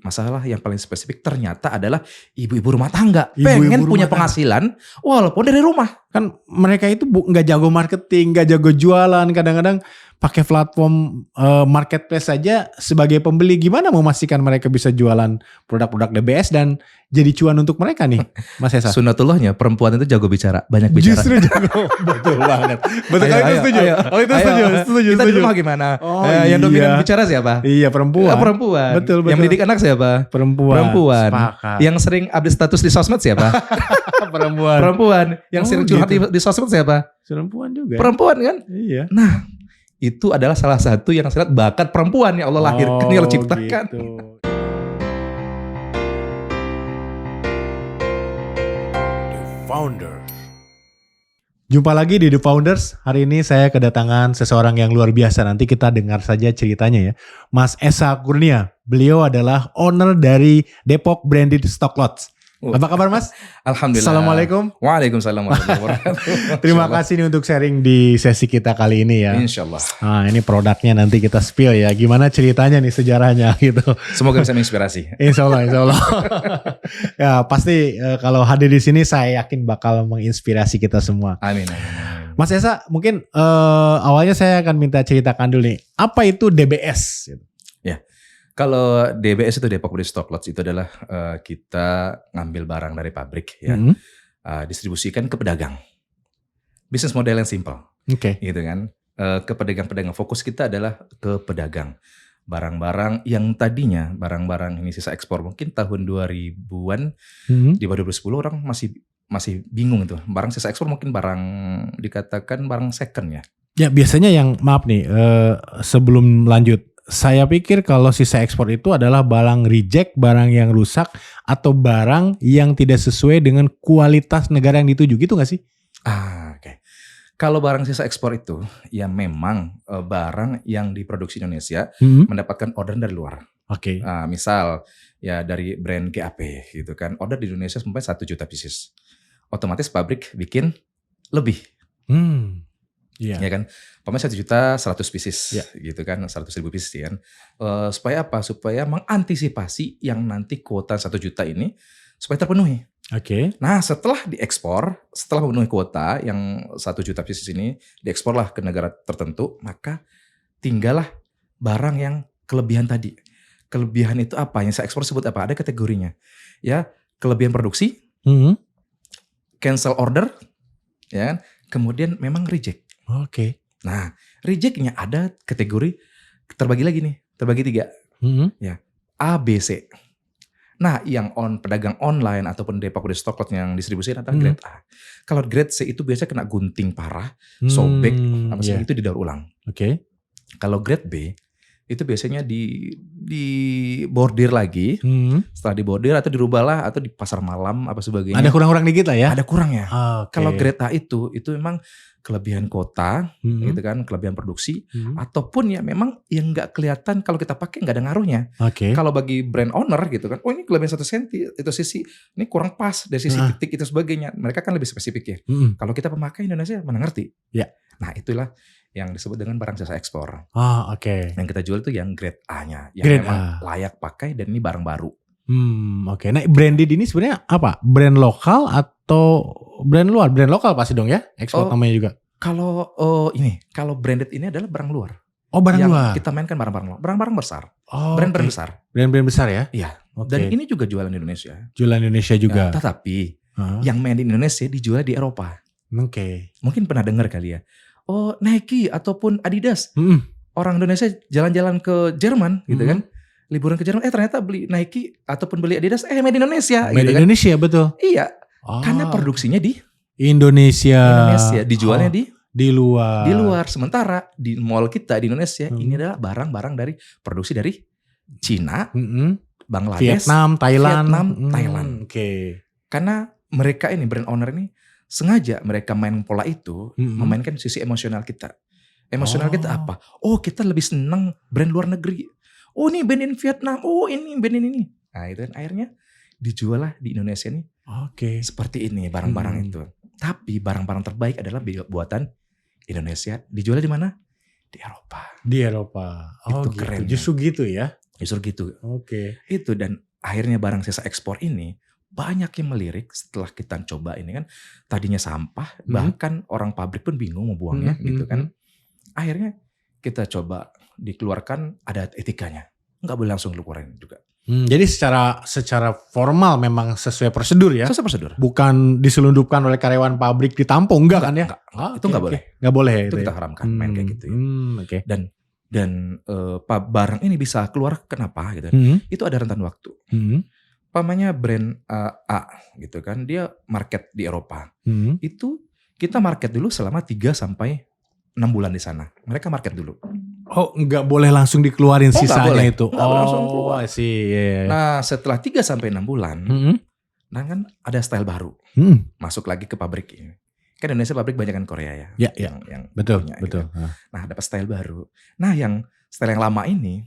masalah yang paling spesifik ternyata adalah ibu-ibu rumah tangga. Ibu-ibu Pengen rumah punya tangga. penghasilan walaupun dari rumah. Kan mereka itu nggak jago marketing, nggak jago jualan, kadang-kadang pakai platform marketplace saja sebagai pembeli. Gimana memastikan mereka bisa jualan produk-produk DBS dan jadi cuan untuk mereka nih, Mas Esa? Sunatullahnya perempuan itu jago bicara, banyak bicara. Justru jago, betul banget. Betul, Ayo, itu ayo, setuju. ayo. Oh itu Ayo, setuju. Kita di rumah gimana? Oh, Yang dominan iya. bicara siapa? Iya perempuan. Perempuan. Betul. Yang mendidik anak siapa? Perempuan. Sepakat. Yang sering update status di sosmed siapa? Perempuan. Perempuan. Yang Oh, sering curhat gitu. di sosmed siapa? Perempuan juga. Perempuan kan? Iya. Nah, itu adalah salah satu yang saya lihat bakat perempuan yang Allah lahirkan, yang Allah ciptakan. Gitu. The Founder. Jumpa lagi di The Founders. Hari ini saya kedatangan seseorang yang luar biasa. Nanti kita dengar saja ceritanya ya. Mas Esa Kurnia. Beliau adalah owner dari Depok Branded Stock Lots. Apa kabar Mas? Alhamdulillah. Assalamualaikum. Waalaikumsalam warahmatullahi wabarakatuh. Terima kasih nih untuk sharing di sesi kita kali ini ya. Insyaallah. Nah ini produknya nanti kita spill ya. Gimana ceritanya nih sejarahnya gitu. Semoga bisa menginspirasi. Insya Allah. Ya pasti kalau hadir di sini saya yakin bakal menginspirasi kita semua. Amin. Mas Esa mungkin awalnya saya akan minta ceritakan dulu nih. Apa itu DBS? Kalau DBS itu Depok Branded Stock Lots itu adalah kita ngambil barang dari pabrik ya, distribusikan ke pedagang. Bisnis model yang simple, Oke. gitu kan. Ke pedagang-pedagang, fokus kita adalah ke pedagang. Barang-barang yang tadinya barang-barang ini sisa ekspor mungkin tahun 2000-an, di bawah 2010 orang masih bingung itu. Barang sisa ekspor mungkin barang dikatakan barang second ya. Ya biasanya yang maaf nih sebelum lanjut. Saya pikir kalau sisa ekspor itu adalah barang reject, barang yang rusak, atau barang yang tidak sesuai dengan kualitas negara yang dituju, gitu gak sih? Oke. Kalau barang sisa ekspor itu, ya memang barang yang diproduksi Indonesia mendapatkan order dari luar. Oke. Misal ya dari brand GAP gitu kan, order di Indonesia sampai 1 juta pieces. Otomatis pabrik bikin lebih. Iya. Ya kan, pokoknya 1.100.000 pieces Ya. gitu kan, 100.000 pieces kan. Supaya apa? Supaya mengantisipasi yang nanti kuota 1 juta ini supaya terpenuhi. Oke. Nah setelah diekspor, setelah memenuhi kuota yang 1 juta pieces ini, dieksporlah ke negara tertentu, maka tinggallah barang yang kelebihan tadi. Kelebihan itu apa? Yang saya ekspor sebut apa? Ada kategorinya. Ya, kelebihan produksi, cancel order, ya kan? Kemudian memang reject. Oke. Nah, rejectnya ada kategori terbagi 3. Ya, A, B, C. Nah, yang pedagang online ataupun Depok Branded Stock Lots yang distribusikan adalah grade A. Kalau grade C itu biasanya kena gunting parah, sobek, itu didaur ulang. Oke. Kalau grade B itu biasanya di bordir lagi, setelah dibordir atau dirubahlah atau di pasar malam apa sebagainya. Ada kurang-kurang dikit lah ya? Ada kurangnya. Okay. Kalau grade A itu memang kelebihan kota, gitu kan, kelebihan produksi, ataupun ya memang yang nggak kelihatan kalau kita pakai nggak ada ngaruhnya. Oke. Kalau bagi brand owner gitu kan, oh ini kelebihan 1 senti, itu sisi ini kurang pas dari sisi titik itu sebagainya. Mereka kan lebih spesifik ya. Kalau kita pemakai Indonesia mana ngerti? Ya. Nah itulah yang disebut dengan barang jasa ekspor. Oke. Yang kita jual itu yang grade A-nya, yang Grade memang layak pakai dan ini barang baru. Oke. Nah, branded ini sebenarnya apa? Brand lokal atau brand luar? Brand lokal pasti dong ya? Ekspor namanya juga. Kalau kalau branded ini adalah barang luar. Oh, barang yang luar. kita mainkan barang-barang luar, barang-barang besar. okay. Brand-brand besar. Brand-brand besar ya? Iya. Okay. Dan ini juga jualan di Indonesia. Jualan Indonesia juga. Tetapi yang main di Indonesia dijual di Eropa. Oke. Mungkin pernah dengar kali ya. Oh, Nike ataupun Adidas. Orang Indonesia jalan-jalan ke Jerman gitu kan. Liburan ke Jerman, ternyata beli Nike ataupun beli Adidas, made in Indonesia. Made gitu in Indonesia, betul. Iya. Karena produksinya di Indonesia. Dijualnya di luar. Di luar. Sementara di mall kita di Indonesia ini adalah barang-barang dari produksi dari Cina, Bangladesh, Vietnam, Thailand. Oke. Karena mereka ini brand owner ini sengaja mereka main pola itu memainkan sisi emosional kita. Emosional kita apa? Oh, kita lebih senang brand luar negeri. Oh, ini band in Vietnam. Oh, ini band ini. Nah, itu kan akhirnya dijual lah di Indonesia nih. Oke. Seperti ini barang-barang itu. Tapi barang-barang terbaik adalah buatan Indonesia. Dijual di mana? Di Eropa. Di Eropa. Oh, itu gitu. keren. Justru gitu ya. Justru gitu. Oke. Itu, dan akhirnya barang sisa ekspor ini banyak yang melirik setelah kita coba ini kan. Tadinya sampah, bahkan orang pabrik pun bingung mau buangnya gitu kan. Akhirnya kita coba dikeluarkan ada etikanya. Nggak boleh langsung keluarin juga. Jadi secara formal memang sesuai prosedur ya? Sesuai prosedur. Bukan diselundupkan oleh karyawan pabrik ditampung, enggak kan ya? Itu nggak boleh. Nggak boleh ya Itu itu kita ya? haramkan main kayak gitu ya. Oke. Dan barang ini bisa keluar kenapa gitu. Itu ada rentan waktu. Umpamanya brand A gitu kan, dia market di Eropa. Itu kita market dulu selama 3 sampai 6 bulan di sana. Mereka market dulu. Oh, nggak boleh langsung dikeluarin sisanya boleh. itu. Nggak boleh langsung keluar. Sih. Yeah. Nah, setelah 3 sampai 6 bulan, nah kan ada style baru. Masuk lagi ke pabrik ini. Kan Indonesia pabrik banyak kan Korea ya. Yang punya, betul. Gitu. Nah, dapat style baru. Nah, yang style yang lama ini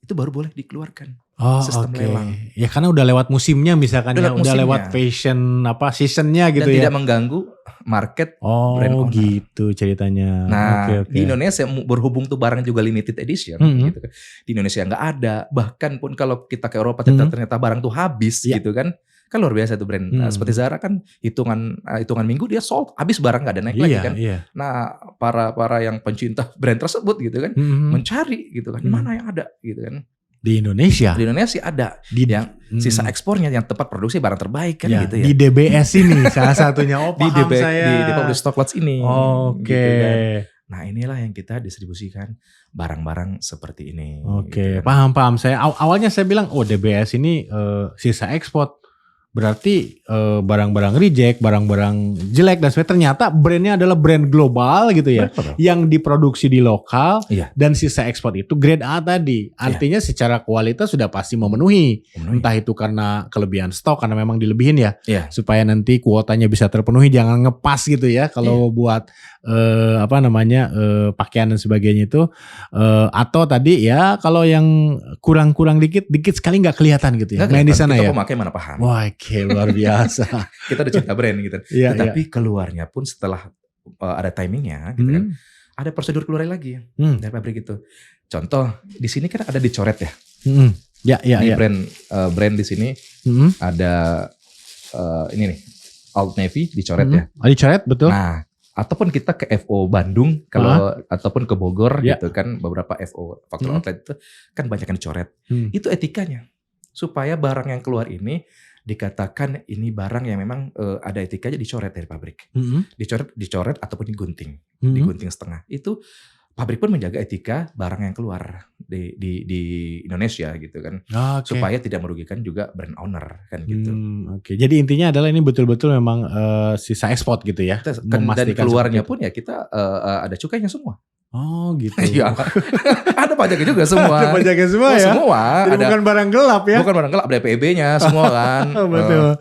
itu baru boleh dikeluarkan. Sistem lelang. Ya karena udah lewat musimnya misalkan udah lewat fashion seasonnya gitu. Dan tidak mengganggu market brand owner. Gitu ceritanya. Nah, di Indonesia berhubung tuh barang juga limited edition gitu kan. Di Indonesia nggak ada. Bahkan pun kalau kita ke Eropa ternyata barang tuh habis gitu kan. Kan luar biasa tuh brand. Seperti Zara kan hitungan minggu dia sold, habis barang nggak ada naik lagi kan. Nah, para yang pencinta brand tersebut gitu kan mencari gitu kan. Mana yang ada gitu kan. Di Indonesia ada yang sisa ekspornya yang tempat produksi barang terbaik kan gitu ya. Di DBS ini salah satunya. Paham saya. Di Public Stock Lots ini. Oke. Gitu kan. Nah, inilah yang kita distribusikan barang-barang seperti ini. Oke, gitu kan. Paham. Saya awalnya saya bilang DBS ini sisa ekspor. Berarti barang-barang reject, barang-barang jelek dan sebagainya. Ternyata brandnya adalah brand global gitu ya, yang diproduksi di lokal dan sisa ekspor itu grade A tadi. Artinya secara kualitas sudah pasti memenuhi. Entah itu karena kelebihan stok, karena memang dilebihin ya, supaya nanti kuotanya bisa terpenuhi. Jangan ngepas gitu ya kalau buat pakaian dan sebagainya itu. Atau tadi ya kalau yang kurang dikit sekali nggak kelihatan gitu ya. Main di sana ya. Kita pemakai mana paham. Wah, oke, luar biasa. Kita udah cinta brand gitu. Tetapi keluarnya pun setelah ada timingnya gitu kan. Ada prosedur keluar lagi dari pabrik itu. Contoh di sini kan ada dicoret ya. Di brand di sini ada ini nih Old Navy dicoret ya. Dicoret betul. Nah, ataupun kita ke FO Bandung ataupun ke Bogor gitu kan, beberapa FO factory outlet itu kan banyak yang dicoret. Itu etikanya. Supaya barang yang keluar ini dikatakan ini barang yang memang ada etikanya, dicoret dari pabrik. Dicoret ataupun digunting setengah. Itu pabrik pun menjaga etika barang yang keluar di Indonesia gitu kan. Supaya tidak merugikan juga brand owner kan gitu. Oke. Jadi intinya adalah ini betul-betul memang sisa ekspor gitu ya. Dan keluarnya pun ya kita ada cukainya semua. Oh gitu. Iya. Ada pajaknya juga semua. Ada pajaknya semua ya. Semua. Jadi ada, bukan barang gelap ya. Bukan barang gelap, ada PEB-nya semua kan. Betul.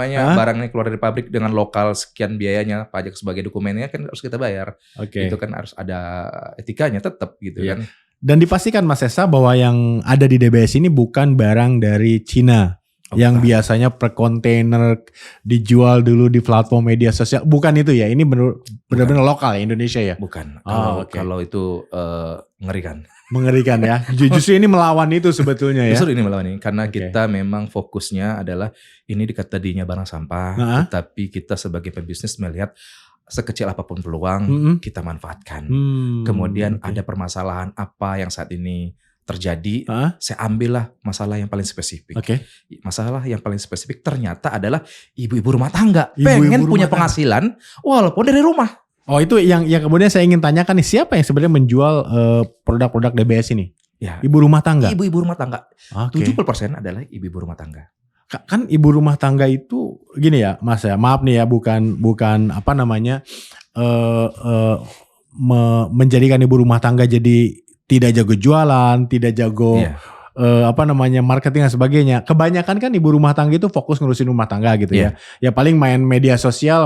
Barangnya keluar dari pabrik dengan lokal sekian biayanya, pajak sebagai dokumennya kan harus kita bayar. Itu kan harus ada etikanya tetap gitu kan. Dan dipastikan Mas Esa bahwa yang ada di DBS ini bukan barang dari Cina. Yang biasanya per kontainer dijual dulu di platform media sosial. Bukan itu ya, ini benar-benar lokal ya, Indonesia ya? Bukan, kalau itu mengerikan ya. Justru ini melawan itu sebetulnya ya? Justru ini melawan ini, karena kita memang fokusnya adalah ini tadinya barang sampah, tetapi kita sebagai pebisnis melihat sekecil apapun peluang kita manfaatkan. Kemudian ada permasalahan apa yang saat ini terjadi, saya ambillah masalah yang paling spesifik. Masalah yang paling spesifik ternyata adalah ibu-ibu rumah tangga pengen punya penghasilan walaupun dari rumah. Oh, itu yang kemudian saya ingin tanyakan nih, siapa yang sebenarnya menjual produk-produk DBS ini? Ya, ibu rumah tangga. Ibu-ibu rumah tangga. 70% adalah ibu-ibu rumah tangga. Kan ibu rumah tangga itu gini ya, Mas ya. Maaf nih ya, bukan menjadikan ibu rumah tangga jadi tidak jago jualan, tidak jago marketing dan sebagainya. Kebanyakan kan ibu rumah tangga itu fokus ngurusin rumah tangga gitu ya. Ya paling main media sosial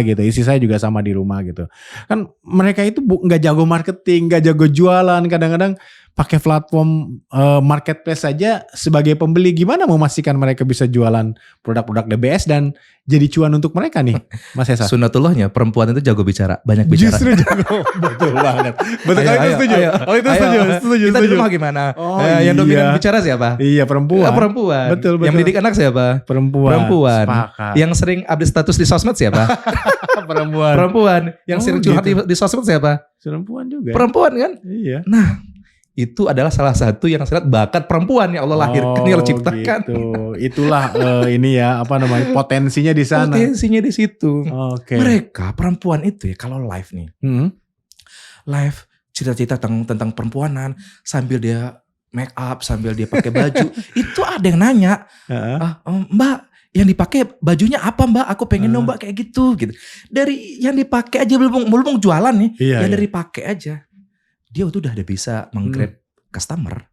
gitu. Istri saya juga sama di rumah gitu. Kan mereka itu nggak jago marketing, nggak jago jualan. Kadang-kadang pakai platform marketplace saja sebagai pembeli, gimana memastikan mereka bisa jualan produk-produk DBS dan jadi cuan untuk mereka nih, Mas Esa? Sunatullahnya perempuan itu jago bicara, banyak bicara. Justru jago, betul banget. Betul, itu setuju. Oh itu setuju. Kita di rumah gimana? Oh, Yang iya. dominan bicara siapa? Iya, perempuan. Perempuan. Betul. Yang mendidik anak siapa? Perempuan. Sepakat. Yang sering update status di sosmed siapa? Perempuan. Yang sering curhat di sosmed siapa? Perempuan juga. Perempuan kan? Iya. Nah, itu adalah salah satu yang saya lihat bakat perempuan yang Allah lahirkan, yang Allah ciptakan. Gitu. Itulah ini ya, apa namanya, potensinya di sana. Potensinya di situ. Oke. Mereka perempuan itu ya kalau live nih. Live cerita-cerita tentang perempuanan sambil dia make up, sambil dia pakai baju. Itu ada yang nanya, Mbak, yang dipakai bajunya apa Mbak? Aku pengen dong Mbak kayak gitu. Dari yang dipakai aja belum jualan nih, yang dari pakai aja. Dia tuh udah bisa meng-grab customer.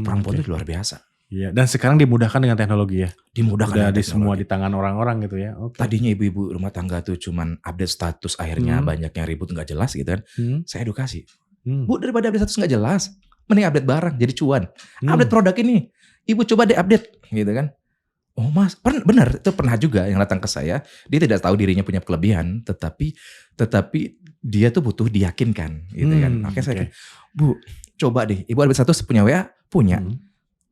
Perempuan itu luar biasa. Iya, dan sekarang dimudahkan dengan teknologi ya. Dimudahkan udah dengan di semua di tangan orang-orang gitu ya. Tadinya ibu-ibu rumah tangga tuh cuman update status, akhirnya banyak yang ribut nggak jelas gitu kan. Saya edukasi. Bu, daripada update status nggak jelas, mending update barang jadi cuan. Update produk ini, ibu coba deh update gitu kan. Oh mas, benar itu pernah juga yang datang ke saya. Dia tidak tahu dirinya punya kelebihan, tetapi dia tuh butuh diyakinkan gitu kan. Makanya saya Bu, coba deh. Ibu update status punya WA? Punya.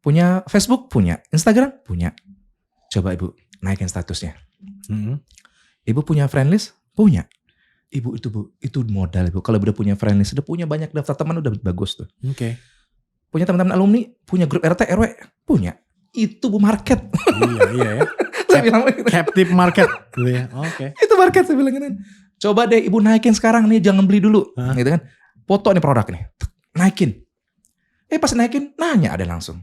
Punya Facebook? Punya. Instagram? Punya. Coba ibu naikin statusnya. Ibu punya friend list? Punya. Ibu itu modal ibu. Kalau udah punya friend list, udah punya banyak daftar teman, udah bagus tuh. Punya teman-teman alumni? Punya grup RT RW? Punya. Itu bu market. Iya ya. Saya bilang gitu. Captive market gitu ya. Itu market saya bilang gitu. Coba deh ibu naikin sekarang nih, jangan beli dulu. Gitu kan. Foto nih produk nih. Naikin. Pas naikin nanya ada langsung.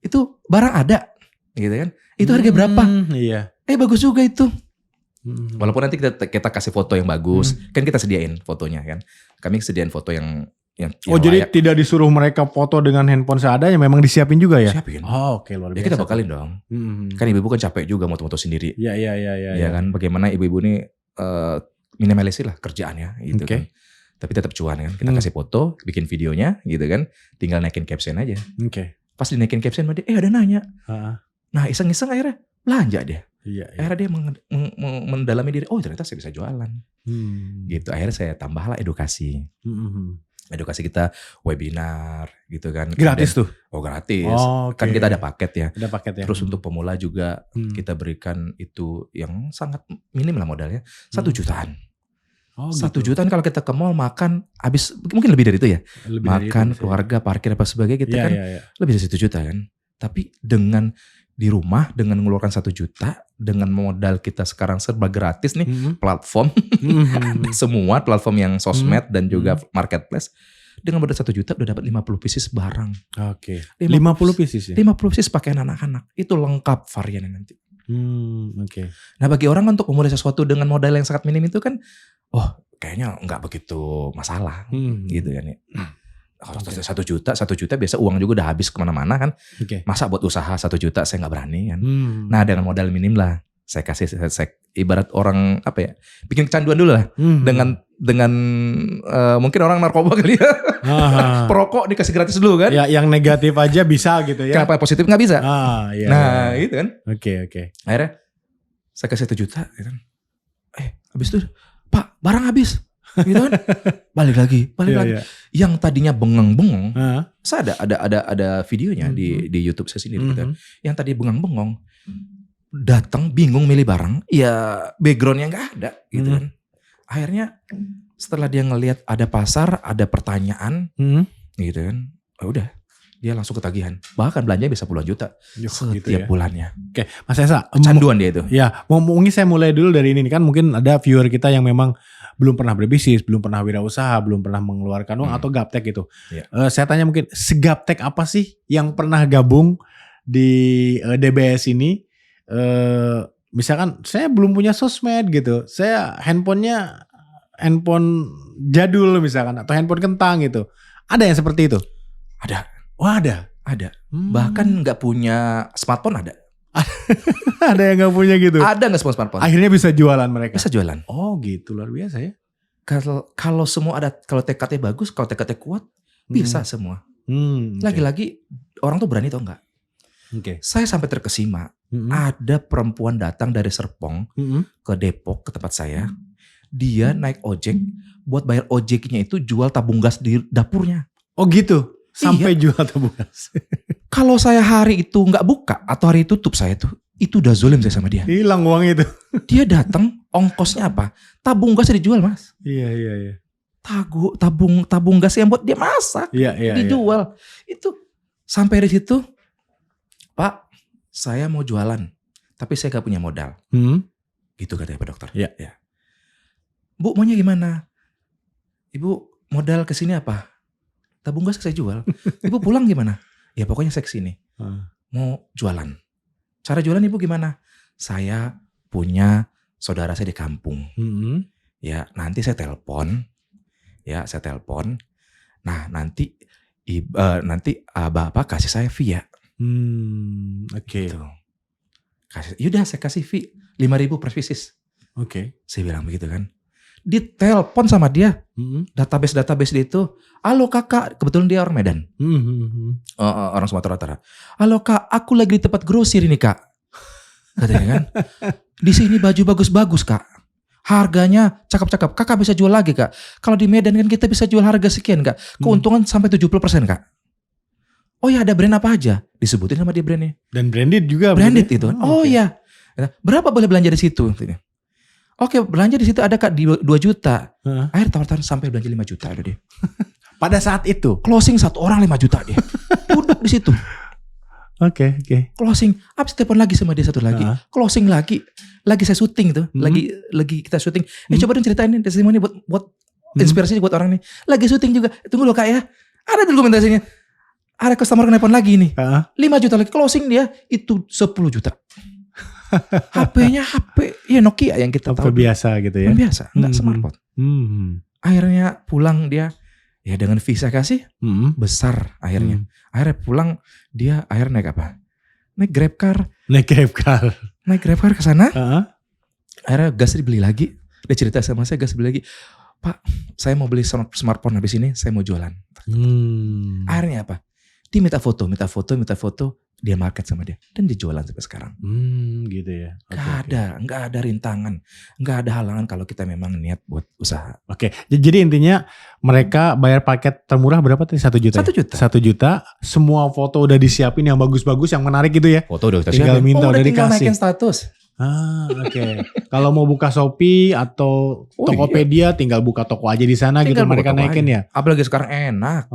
Itu barang ada. Gitu kan. Itu harga berapa? Iya. Bagus juga itu. Walaupun nanti kita kasih foto yang bagus. Kan kita sediain fotonya kan. Kami sediain foto yang jadi layak. tidak disuruh mereka foto dengan handphone seadanya, memang disiapin juga ya? Siapin. Oke, luar biasa. Ya kita bakalin dong. Kan ibu-ibu kan capek juga moto-moto sendiri. Iya. Ya kan, bagaimana ibu-ibu ini minimalisir lah kerjaannya gitu kan. Tapi tetap cuan kan. Kita kasih foto, bikin videonya gitu kan. Tinggal naikin caption aja. Pas dinaikin caption dia, ada nanya. Nah iseng-iseng akhirnya belanja dia. Akhirnya dia mendalami diri, ternyata saya bisa jualan. Gitu, akhirnya saya tambahlah edukasi. Edukasi kita webinar gitu kan. Gratis tuh? Oh gratis. Kan kita ada paket ya. Ada paket ya. Terus untuk pemula juga kita berikan itu yang sangat minim lah modalnya. 1 jutaan. 1 jutaan kalau kita ke mall makan habis mungkin lebih dari itu ya. Makan, keluarga, parkir apa sebagainya kita kan lebih dari 1 juta kan. Tapi dengan di rumah dengan mengeluarkan 1 juta dengan modal kita sekarang serba gratis nih platform semua platform yang sosmed dan juga marketplace dengan modal 1 juta udah dapat 50 pieces barang. 50 pieces ya? 50 pieces pakaian anak-anak itu lengkap variannya nanti. Nah bagi orang untuk memulai sesuatu dengan modal yang sangat minim itu kan kayaknya nggak begitu masalah gitu kan ya. 1 juta biasa uang juga udah habis kemana-mana kan. Masa buat usaha 1 juta saya nggak berani kan. Nah dengan modal minim lah saya kasih saya ibarat orang apa ya bikin kecanduan dulu lah dengan mungkin orang narkoba kali ya. Perokok dikasih gratis dulu kan. Ya yang negatif aja bisa gitu ya. Kenapa positif nggak bisa? Gitu kan. Oke. Akhirnya saya kasih 1 juta gitu kan. Habis itu Pak barang habis. Gitu kan. Balik lagi. Yang tadinya bengong-bengong, saya ada videonya di YouTube saya sendiri gitu. Yang tadi bengong-bengong datang bingung milih barang, ya backgroundnya nggak ada gitu kan. Akhirnya setelah dia ngelihat ada pasar, ada pertanyaan gitu kan. Udah dia langsung ketagihan. Bahkan belanja bisa puluhan juta setiap bulannya. Oke, Mas Esa, kecanduan dia itu. Ya, mungkin saya mulai dulu dari ini kan mungkin ada viewer kita yang memang belum pernah berbisnis, belum pernah wirausaha, belum pernah mengeluarkan uang atau gaptek gitu. Saya tanya mungkin segaptek apa sih yang pernah gabung di DBS ini? Misalkan saya belum punya sosmed gitu, saya handphone jadul misalkan atau handphone kentang gitu. Ada yang seperti itu? Ada. Ada. Bahkan nggak punya smartphone ada. Ada yang gak punya gitu? Ada gak semua smartphone? Akhirnya bisa jualan mereka? Bisa jualan. Oh gitu, luar biasa ya. Kalau semua ada, kalau tekadnya bagus, kalau tekadnya kuat, bisa semua. Lagi-lagi orang tuh berani tau nggak? Oke. Saya sampai terkesima. Ada perempuan datang dari Serpong ke Depok ke tempat saya. Dia naik ojek, buat bayar ojeknya itu jual tabung gas di dapurnya. Oh gitu, sampai jual tabung gas. Kalau saya hari itu nggak buka atau hari tutup saya tuh, itu udah zolim saya sama dia. Hilang uang itu. Dia datang, ongkosnya apa? Tabung gasnya dijual, Mas. Iya. Tabung gas yang buat dia masak, dijual. Itu sampai di situ, Pak, saya mau jualan, tapi saya gak punya modal. Gitu katanya Pak Dokter. Iya. Ya. Bu, maunya gimana? Ibu modal ke sini apa? Tabung gas saya jual. Ibu pulang gimana? Ya pokoknya saya kesini. Mau jualan. Cara jualan ibu gimana? Saya punya saudara saya di kampung. Ya nanti saya telepon. Nah nanti bapak kasih saya fee ya. Oke. Gitu. Yaudah saya kasih fee 5.000 per visis. Oke. Saya bilang begitu kan. Ditelepon sama dia, database dia itu, halo kakak, kebetulan dia orang Medan, orang Sumatera Utara. Halo kak, aku lagi di tempat grosir ini kak, katanya kan. Di sini baju bagus-bagus kak, harganya cakep-cakep, kakak bisa jual lagi kak. Kalau di Medan kan kita bisa jual harga sekian kak, keuntungan sampai 70% kak. Oh ya ada brand apa aja, disebutin sama dia brandnya. Dan branded juga. Branded itu. Oh iya, berapa boleh belanja di situ? Oke, belanja di situ ada kak di 2 juta. Akhir tawar-tawar sampai belanja 5 juta ada dia. Pada saat itu closing 1 orang 5 juta dia. Duduk di situ. Oke. Closing, habis telepon lagi sama dia satu lagi. Closing lagi. Lagi saya syuting tuh. Lagi kita syuting. Coba dong ceritain nih testimoni buat inspirasi buat orang nih. Lagi syuting juga. Tunggu loh kak ya. Ada dokumentasinya. Ada customer nelpon lagi nih. 5 juta lagi closing dia itu 10 juta. HP-nya HP ya Nokia yang kita tahu biasa gitu ya. Biasa, enggak smartphone. Akhirnya pulang dia ya dengan visa kasih besar akhirnya. Akhirnya pulang dia akhirnya naik apa? Naik Grab car. Naik Grab car ke sana. Akhirnya gas dibeli lagi. Dia cerita sama saya gas beli lagi. Pak, saya mau beli smartphone habis ini, saya mau jualan. Akhirnya apa? Dia minta foto, dia market sama dia dan dijualan sampai sekarang. Gitu ya. Nggak ada rintangan, nggak ada halangan kalau kita memang niat buat usaha. Oke, jadi intinya mereka bayar paket termurah berapa tadi? 1 juta. 1 juta. 1 juta. Semua foto udah disiapin yang bagus-bagus, yang menarik gitu ya. Foto udah kita tinggal siapin. minta udah tinggal dikasih. naikin status. Oke. Kalau mau buka Shopee atau Tokopedia, tinggal buka toko aja di sana gitu mereka naikin ya. Apalagi sekarang enak.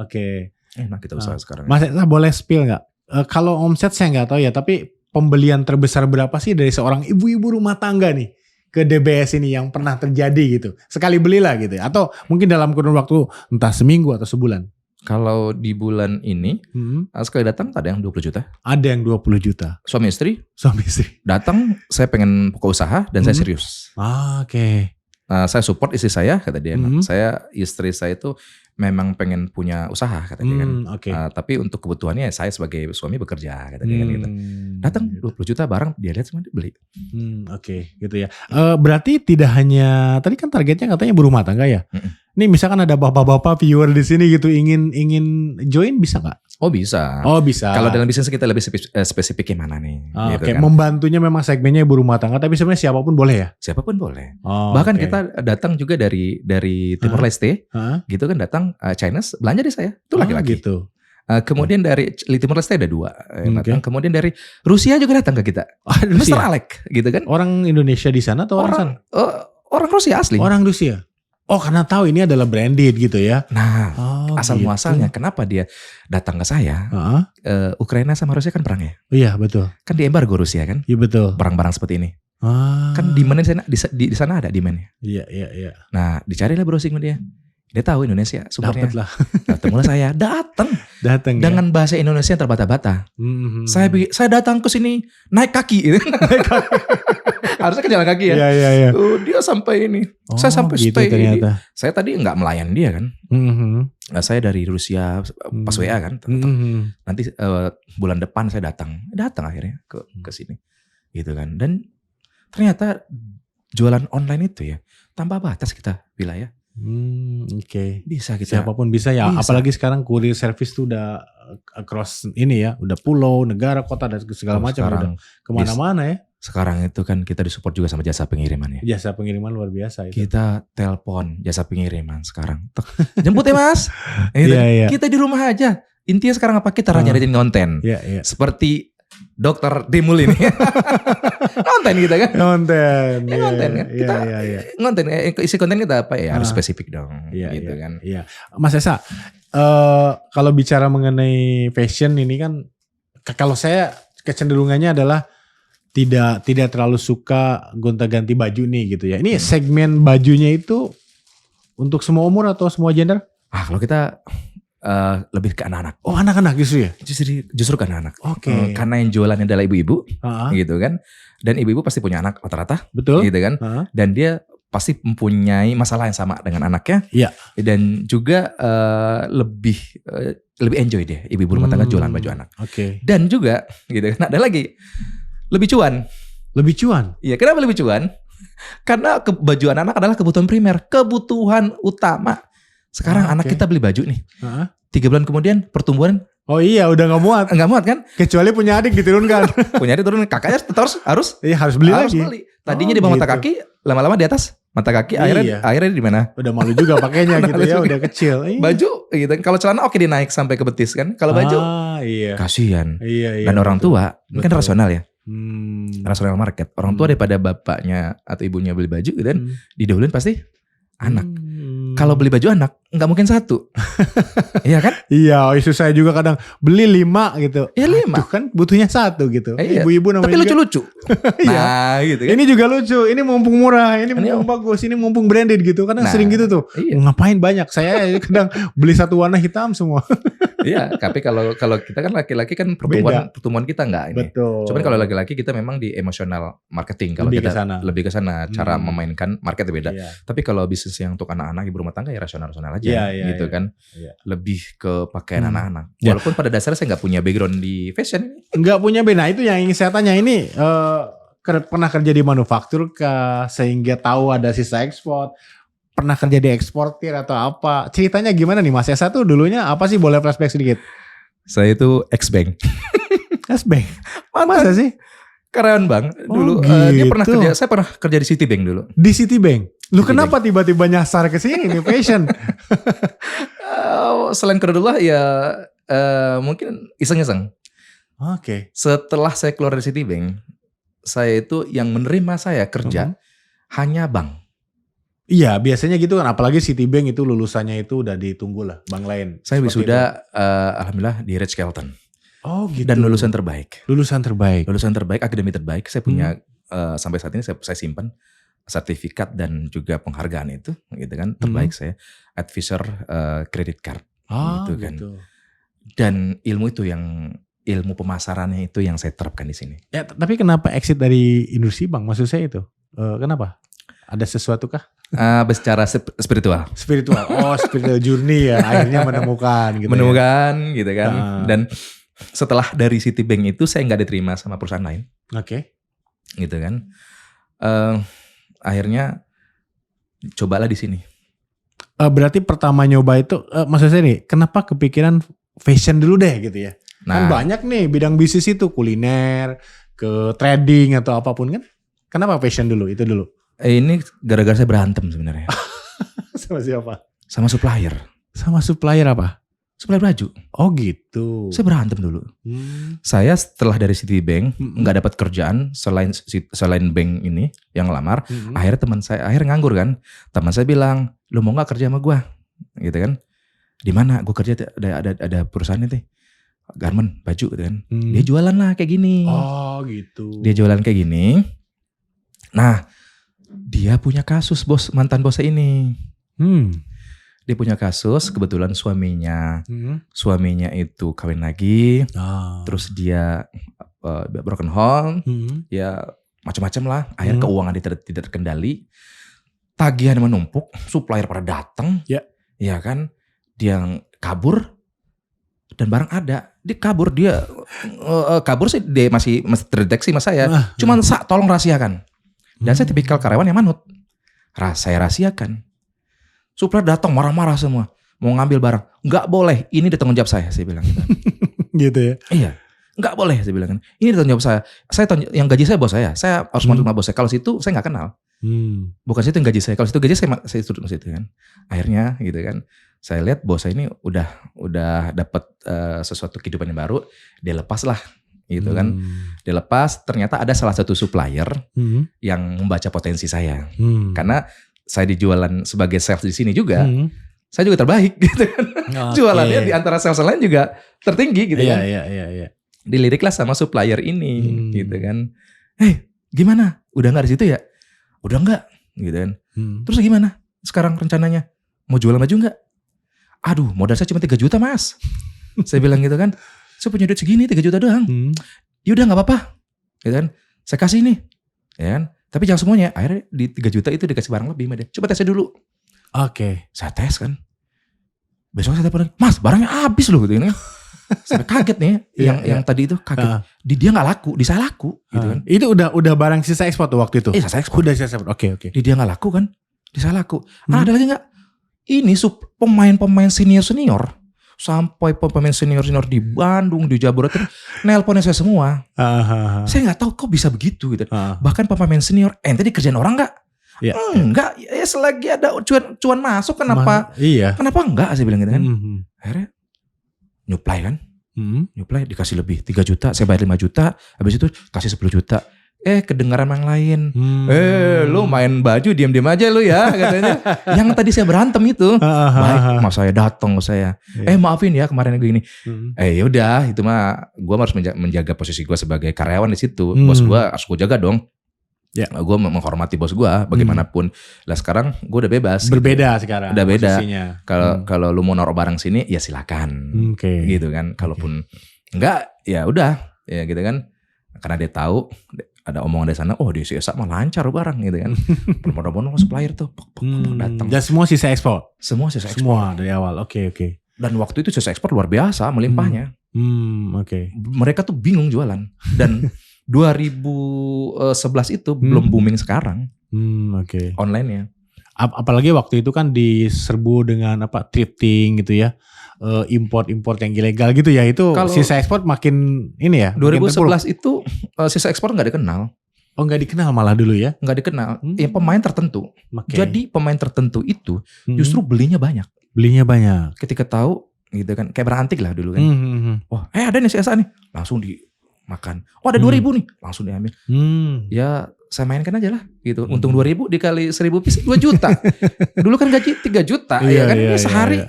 Oke. Enak kita usaha sekarang. Mas Esa boleh spill nggak? Kalau omset saya nggak tahu ya, tapi pembelian terbesar berapa sih dari seorang ibu-ibu rumah tangga nih ke DBS ini yang pernah terjadi gitu? Sekali belilah gitu ya? Atau mungkin dalam kurun waktu entah seminggu atau sebulan? Kalau di bulan ini sekali datang ada yang 20 juta. Ada yang 20 juta. Suami istri datang, saya pengen buka usaha dan saya serius. Oke. Saya support istri saya, kata dia. Istri saya itu memang pengen punya usaha, kata dia kan. Tapi untuk kebutuhannya saya sebagai suami bekerja, kata dia kan gitu. Datang 20 juta barang dia lihat semua dia beli. Oke, gitu ya. Berarti tidak hanya tadi kan targetnya katanya ibu rumah tangga ya. Ini misalkan ada bapak-bapak viewer di sini gitu ingin join bisa nggak? Oh bisa. Kalau dalam bisnis kita lebih spesifiknya mana nih? Oke, kan. Membantunya memang segmennya ibu rumah tangga, tapi sebenarnya siapapun boleh ya? Siapapun boleh. Bahkan kita datang juga dari Timor Leste, gitu kan datang Chinese belanja di saya, itu laki-laki. Gitu. Kemudian dari Timor Leste ada 2, datang. Kemudian dari Rusia juga datang ke kita. Mr. Alek, gitu kan? Orang Indonesia di sana atau orang sana? Orang Rusia asli. Orang Rusia. Oh, karena tahu ini adalah branded gitu ya. Nah, asal muasalnya kenapa dia datang ke saya? Ukraina sama Rusia kan perang ya? Iya, betul. Kan di embargo Rusia kan? Iya, betul. Barang-barang seperti ini. Kan demand-nya di sana ada demand-nya. Iya. Nah, dicarilah browsing dia. Dia tahu Indonesia sumbernya. Dapet lah. Ketemulah saya, datang dengan bahasa Indonesia yang terbata-bata. Saya datang ke sini naik kaki. Harusnya kan jalan kaki ya. Iya. Dia sampai ini. Saya sampai gitu stay. Ternyata. Saya tadi nggak melayan dia kan. Nah, saya dari Rusia pas WA kan. Nanti bulan depan saya datang akhirnya ke sini, gitu kan. Dan ternyata jualan online itu ya tanpa batas kita wilayah. Oke. Bisa kita. Siapapun bisa ya. Bisa. Apalagi sekarang courier service tuh udah across ini ya, udah pulau, negara, kota dan segala macam udah kemana-mana ya. Sekarang itu kan kita disupport juga sama jasa pengiriman ya. Jasa pengiriman luar biasa itu. Kita telepon jasa pengiriman sekarang. Jemput ya mas. Gitu. Iya. Kita di rumah aja. Intinya sekarang apa? Kita nyariin konten. Iya. Seperti Dokter Dimul ini. Konten kita kan. Konten kan. Kita ngonten. Isi konten kita apa ya? Harus spesifik dong. Gitu kan. Iya. Mas Esa, kalau bicara mengenai fashion ini kan, kalau saya kecenderungannya adalah tidak terlalu suka gonta-ganti baju nih gitu ya. Ini segmen bajunya itu untuk semua umur atau semua gender? Kalau kita lebih ke anak-anak. Oh, anak-anak justru ya? Justru ke anak-anak. Oke. Karena yang jualannya adalah ibu-ibu, gitu kan. Dan ibu-ibu pasti punya anak rata-rata, betul. Gitu kan. Dan dia pasti mempunyai masalah yang sama dengan anaknya. Iya. Dan juga lebih enjoy deh ibu-ibu rumah tangga jualan baju anak. Oke. Dan juga, gitu kan. Ada lagi. Lebih cuan. Iya, kenapa lebih cuan? Karena baju anak-anak adalah kebutuhan primer, kebutuhan utama. Sekarang anak kita beli baju nih. 3 bulan kemudian pertumbuhan. Oh iya, udah nggak muat. Nggak muat kan? Kecuali punya adik diturunkan. Punya adik turun, kakaknya harus beli lagi. Tadinya di bawah mata kaki, lama-lama di atas mata kaki. Akhirnya di mana? Udah malu juga pakainya gitu ya, udah kecil. Baju gitu. Kalau celana oke dinaik sampai ke betis kan. Kalau baju kasihan. Iya. Dan orang tua, ini kan rasional ya. Rasional market. Orang tua daripada bapaknya atau ibunya beli baju gitu kan, didahuluin pasti anak. Kalau beli baju anak nggak mungkin satu. Iya kan? Iya, isu saya juga kadang beli 5 gitu. Ya 5. Aduh, kan butuhnya 1 gitu. Ibu-ibu namanya. Tapi lucu-lucu. Nah, gitu kan. Ini juga lucu. Ini mumpung murah, ini mumpung bagus, ini mumpung branded gitu. Kadang sering gitu tuh. Ngapain banyak? Saya kadang beli satu warna hitam semua. Iya, tapi kalau kita kan laki-laki kan pertumbuhan kita enggak ini. Betul. Cuman kalau laki-laki kita memang di emotional marketing. Kalau lebih kita kesana. Lebih ke sana, cara memainkan market beda. Tapi kalau bisnis yang untuk anak-anak ibu rumah tangga ya rasional aja gitu kan. Lebih ke pakaian anak-anak. Walaupun pada dasarnya saya nggak punya background di fashion ini. Nggak punya nah itu yang ingin saya tanya ini pernah kerja di manufaktur kah sehingga tahu ada sisa ekspor? Pernah kerja di eksportir atau apa? Ceritanya gimana nih Mas Esa tuh dulunya apa sih, boleh flashback sedikit? Saya itu ex-bank. Ex-bank? Masa sih? Karyawan bank dulu. Dia pernah kerja, saya pernah kerja di Citibank dulu. Di Citibank? Lu kenapa tiba-tiba nyasar ke sini nih fashion? Selain kedua ya mungkin iseng-iseng. Oke. Setelah saya keluar dari Citibank, saya itu yang menerima saya kerja hanya bank. Iya, biasanya gitu kan. Apalagi Citibank itu lulusannya itu udah ditunggu lah, bank lain. Saya wisuda alhamdulillah di Ritz-Carlton. Oh gitu. Dan lulusan terbaik. Lulusan terbaik, akademi terbaik. Saya punya sampai saat ini saya simpan sertifikat dan juga penghargaan itu, gitu kan. Terbaik saya Advisor Credit Card, gitu kan. Dan ilmu pemasarannya itu yang saya terapkan di sini. Ya, tapi kenapa exit dari industri bank? Maksud saya itu, kenapa? Ada sesuatu kah? Secara spiritual. Spiritual journey ya. Akhirnya menemukan gitu. Gitu kan. Dan setelah dari Citibank itu saya nggak diterima sama perusahaan lain. Oke. Gitu kan. Akhirnya cobalah di sini. Berarti pertama nyoba itu, maksud saya nih, kenapa kepikiran fashion dulu deh gitu ya? Kan banyak nih bidang bisnis itu, kuliner, ke trading atau apapun kan. Kenapa fashion dulu, itu dulu? Ini gara-gara saya berantem sebenarnya. Sama siapa? Sama supplier. Sama supplier apa? Supplier baju. Oh gitu. Saya berantem dulu. Saya setelah dari Citibank nggak dapat kerjaan selain bank ini yang ngelamar. Akhirnya teman saya nganggur kan. Teman saya bilang, lu mau nggak kerja sama gue? Gitu kan? Di mana? Gue kerja ada perusahaan itu. Garment baju gitu kan. Dia jualan lah kayak gini. Oh gitu. Dia jualan kayak gini. Nah, dia punya kasus mantan bosnya ini. Dia punya kasus, kebetulan suaminya itu kawin lagi, terus dia broken home, ya macam-macam lah. Akhirnya keuangan dia tidak terkendali, tagihan menumpuk, supplier pada datang, ya kan, dia kabur dan barang ada, dia kabur sih, dia masih terdeteksi sama saya, cuman tolong rahasiakan. Dan saya tipikal karyawan yang manut. Saya rahasiakan. Supplier datang marah-marah semua. Mau ngambil barang. Nggak boleh, ini di tanggung jawab saya bilang gitu. Gitu ya. Iya, nggak boleh saya bilang kan. Ini di tanggung jawab saya. Yang gaji saya bos saya harus manut sama bos saya. Kalau situ saya nggak kenal. Bukan situ yang gaji saya. Kalau situ gaji saya turun ke situ kan. Akhirnya gitu kan. Saya lihat bos saya ini udah dapat sesuatu kehidupan yang baru. Dia lepas lah gitu kan. Dia lepas, ternyata ada salah satu supplier yang membaca potensi saya. Karena saya dijualan sebagai sales di sini juga. Saya juga terbaik gitu kan. Jualannya di antara sales lain juga tertinggi gitu kan. Iya. Diliriklah sama supplier ini gitu kan. Gimana? Udah gak di situ ya? Udah enggak gitu kan. Terus gimana sekarang rencananya? Mau jualan baju enggak? Aduh, modal saya cuma 3 juta mas. Saya bilang gitu kan. Saya punya duit segini 3 juta doang. Yaudah gak apa-apa gitu kan. Saya kasih nih ya kan. Tapi jangan semuanya. Akhirnya di 3 juta itu dikasih barang lebih sama dia. Coba tesnya dulu. Saya tes kan. Besok saya telepon lagi, mas barangnya habis loh gitu kan. Sampai kaget nih yang tadi itu kaget. Dia gak laku, di saya laku gitu kan. Itu udah barang sisa ekspor tuh waktu itu? Sisa ekspor. Udah sisa ekspor, oke. Di dia gak laku kan, di saya laku. Ada lagi gak? Ini pemain-pemain senior. Sampai pemain senior di Bandung, di Jabodetabek, nelponnya saya semua. Saya gak tahu kok bisa begitu gitu. Bahkan pemain senior, ente dikerjain orang gak? Enggak, ya selagi ada cuan masuk kenapa? Kenapa enggak? Saya bilang gitu kan. Akhirnya nyuplai kan. Nyuplai dikasih lebih 3 juta, saya bayar 5 juta, habis itu kasih 10 juta. Kedengaran yang lain. Lu main baju diam-diam aja lu ya katanya. Yang tadi saya berantem itu. Baik, mas saya datang ke saya. Maafin ya kemarin gini. Yaudah, itu mah gue harus menjaga posisi gue sebagai karyawan di situ. Bos gue harus gue jaga dong. Gue menghormati bos gue bagaimanapun. Lah sekarang gue udah bebas. Berbeda gitu. Sekarang. Udah beda. Kalau lu mau naruh barang sini ya silakan. Gitu kan. Kalaupun enggak ya udah ya gitu kan. Karena dia tahu ada omongan dari sana, di CSA mah lancar barang gitu kan. Berbondong-bondong supplier tuh datang. Dan semua sisa ekspor. Semua sisa ekspor. Semua dari awal. Oke. Dan waktu itu sisa ekspor luar biasa melimpahnya. Mereka tuh bingung jualan. Dan 2011 itu belum booming sekarang. Online-nya. Apalagi waktu itu kan diserbu dengan thrifting gitu ya. Import yang ilegal gitu ya. Itu kalau sisa ekspor makin ini ya. 2011 itu sisa ekspor gak dikenal. Gak dikenal malah dulu ya? Gak dikenal. Ya pemain tertentu. Jadi pemain tertentu itu justru belinya banyak. Ketika tahu gitu kan. Kayak berantik lah dulu kan. Ada nih CSA nih. Langsung dimakan. Ada 2.000 nih. Langsung diambil. Ya saya mainkan aja lah gitu. Untung 2.000 dikali 1.000 piece 2 juta. Dulu kan gaji 3 juta ya kan. Ini sehari.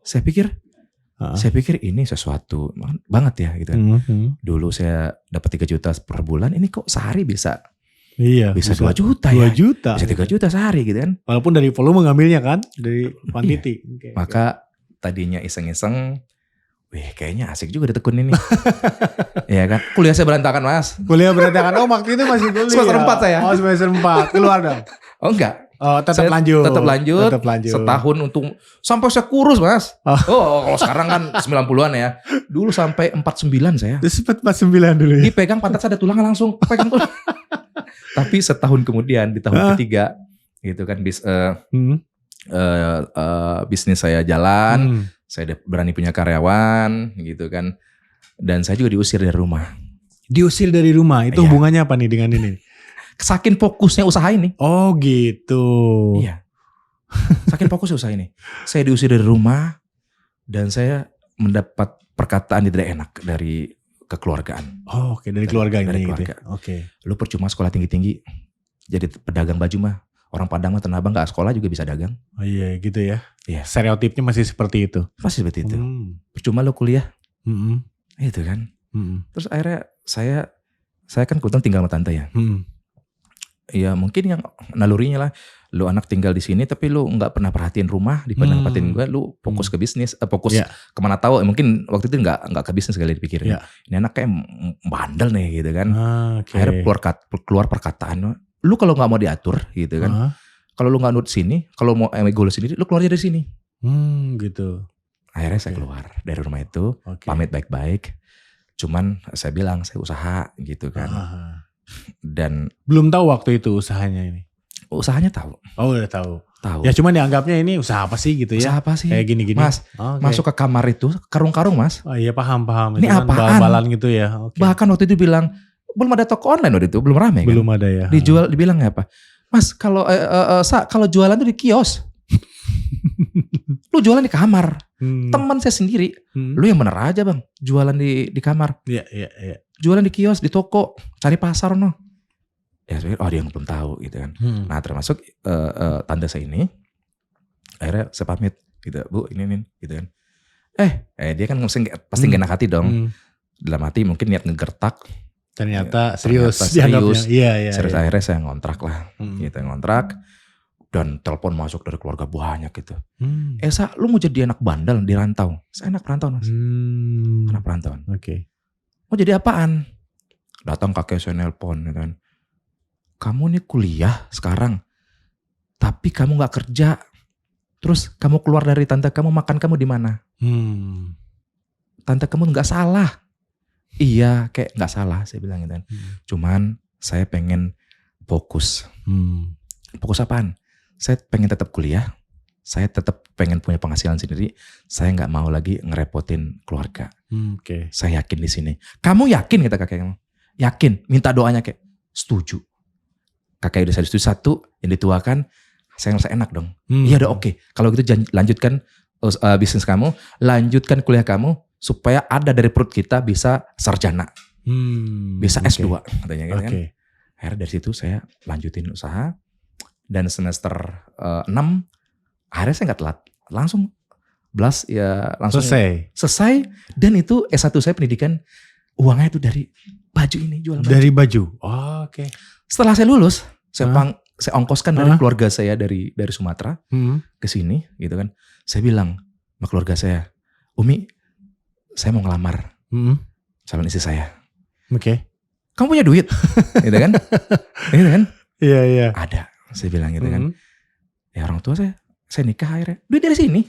Saya pikir ini sesuatu banget ya gitu. Dulu saya dapat 3 juta per bulan, ini kok sehari bisa 2 juta ya. 2 juta. Bisa 3 juta sehari gitu kan. Walaupun dari volume ngambilnya kan, dari quantity. Maka tadinya iseng-iseng, kayaknya asik juga ditekun ini. Iya kan. Kuliah saya berantakan mas. Waktu itu masih kuliah. Semester 4 saya. Semester 4. Keluar dong. Enggak. Tetap lanjut. Setahun untuk sampai saya kurus mas. Kalau sekarang kan 90-an ya. Dulu sampai 49 saya. Sempat 49 dulu ya. Dipegang pantat saya ada tulangnya langsung pegang tulang. Tapi setahun kemudian di tahun ketiga gitu kan bisnis saya jalan. Saya berani punya karyawan gitu kan. Dan saya juga diusir dari rumah. Diusir dari rumah? Itu hubungannya apa nih dengan ini? Saking fokusnya usaha ini. Oh gitu. Iya. Saking fokusnya usaha ini. Saya diusir dari rumah. Dan saya mendapat perkataan yang tidak enak dari kekeluargaan. Dari keluarga ini. Keluarga. Lu percuma sekolah tinggi-tinggi. Jadi pedagang baju mah. Orang Padang mah Tanah Abang gak sekolah juga bisa dagang. Iya gitu ya. Iya. Stereotipnya masih seperti itu. Masih seperti itu. Percuma lu kuliah. Itu kan. Terus akhirnya saya kan kebetulan tinggal sama tante ya. Ya mungkin yang nalurinya lah, lu anak tinggal di sini tapi lu nggak pernah perhatiin rumah, dipandang perhatiin gue, lu fokus ke bisnis, kemana tahu, mungkin waktu itu nggak ke bisnis kali dipikirin. Ini anak kayak bandel nih gitu kan. Akhirnya keluar perkataan, lu kalau nggak mau diatur gitu kan, kalau lu nggak nurut sini, kalau mau ego lu sendiri, lu keluar dari sini. Gitu. Akhirnya saya keluar dari rumah itu, pamit baik-baik. Cuman saya bilang saya usaha gitu kan. Dan belum tahu waktu itu usahanya ini. usahanya tahu. Oh udah tahu. Tahu. Ya cuman dianggapnya ini usaha apa sih gitu ya? Usaha apa sih? Kayak gini-gini. Mas, Oke. masuk ke kamar itu karung-karung Mas. Oh iya paham. Ini Itu kan apaan? bal-balan gitu ya. Oke. Bahkan waktu itu bilang belum ada toko online waktu itu, belum rame Belum kan. ada ya. Dibilangnya apa? Mas, kalau jualan tuh di kios. Lu jualan di kamar. Teman saya sendiri. Lu yang bener aja Bang, jualan di kamar. Iya. Jualan di kios, di toko, cari pasar no. Ya saya pikir, dia yang belum tahu gitu kan. Nah termasuk tante saya ini, akhirnya saya pamit gitu, Bu ini gitu kan. Dia kan pasti gak enak hati dong. Dalam hati mungkin niat ngegertak. Ternyata serius. Serius. Iya. Serius akhirnya saya ngontrak lah. Gitu ngontrak. Dan telepon masuk dari keluarga banyak gitu. Esa lu mau jadi anak bandel di rantau? Saya anak perantauan Mas. Anak perantauan. Oke. Mau jadi apaan? Datang kakek saya nelpon gitu kan. Kamu nih kuliah sekarang, tapi kamu nggak kerja. Terus kamu keluar dari tante kamu, makan kamu di mana? Tante kamu nggak salah. Iya, kayak nggak salah saya bilang gitu kan. Cuman saya pengen fokus. Fokus apaan? Saya pengen tetap kuliah. Saya tetap pengen punya penghasilan sendiri. Saya nggak mau lagi ngerepotin keluarga. Oke. Saya yakin di sini. Kamu yakin kata kakek kamu? Yakin. Minta doanya kayak setuju. Kakak udah saya setuju, satu yang dituakan, saya ngerasa enak dong. Iya udah oke. Kalau gitu lanjutkan bisnis kamu, lanjutkan kuliah kamu, supaya ada dari perut kita bisa sarjana, bisa S2 katanya kan. Akhirnya dari situ saya lanjutin usaha, dan semester 6, akhirnya saya nggak telat, langsung blast ya, langsung selesai. Dan itu S1 saya pendidikan, uangnya itu dari baju ini, jual baju. Dari baju. Oke. Setelah saya lulus, saya ongkoskan dari keluarga saya dari Sumatera ke sini gitu kan. Saya bilang sama keluarga saya, Umi, saya mau ngelamar calon istri saya. Oke. Kamu punya duit? Gitu kan? Gitu kan? Iya. Ada, saya bilang gitu kan. Ya orang tua saya nikah akhirnya. Duit dari sini.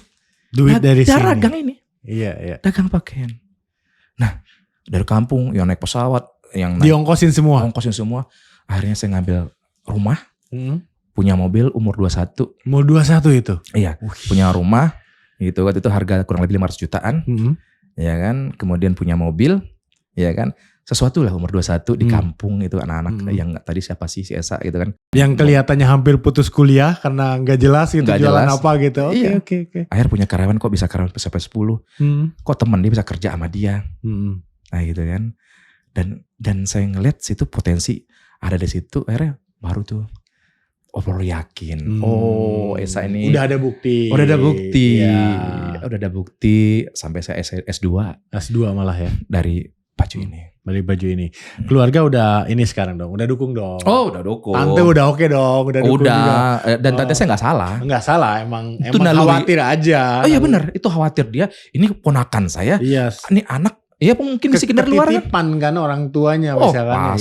Duit dari sini. Dagang ini. Iya. Dagang pakaian. Nah, dari kampung yang naik pesawat, yang diongkosin semua. Akhirnya saya ngambil rumah, punya mobil umur 21. Mau 21 itu? Iya, punya rumah, gitu. Waktu itu harga kurang lebih 500 jutaan, ya kan. Kemudian punya mobil, ya kan. Sesuatu lah umur 21 di kampung itu anak-anak yang tadi siapa sih si Esa gitu kan. Yang kelihatannya hampir putus kuliah karena nggak jelas gitu, gak jualan jelas. apa gitu. Oke. Akhirnya punya karyawan, kok bisa karyawan sampai 10. Kok temen dia bisa kerja sama dia. Nah gitu kan. Dan saya ngeliat situ potensi ada di situ, akhirnya baru tuh baru yakin. Esa ini udah ada bukti. Udah ada bukti. Ya. Udah ada bukti sampai saya S2. S2 malah ya. Dari baju ini. Dari baju ini. Keluarga udah ini sekarang dong, udah dukung dong. Oh, udah dukung. Tante udah oke dong, udah dukung juga. Dan tante saya nggak salah. Nggak salah, emang naluri. khawatir aja. Oh iya benar, itu khawatir dia. Ini ponakan saya. Iya. Ini anak. Iya mungkin miskin dari luar kan orang tuanya misalkan.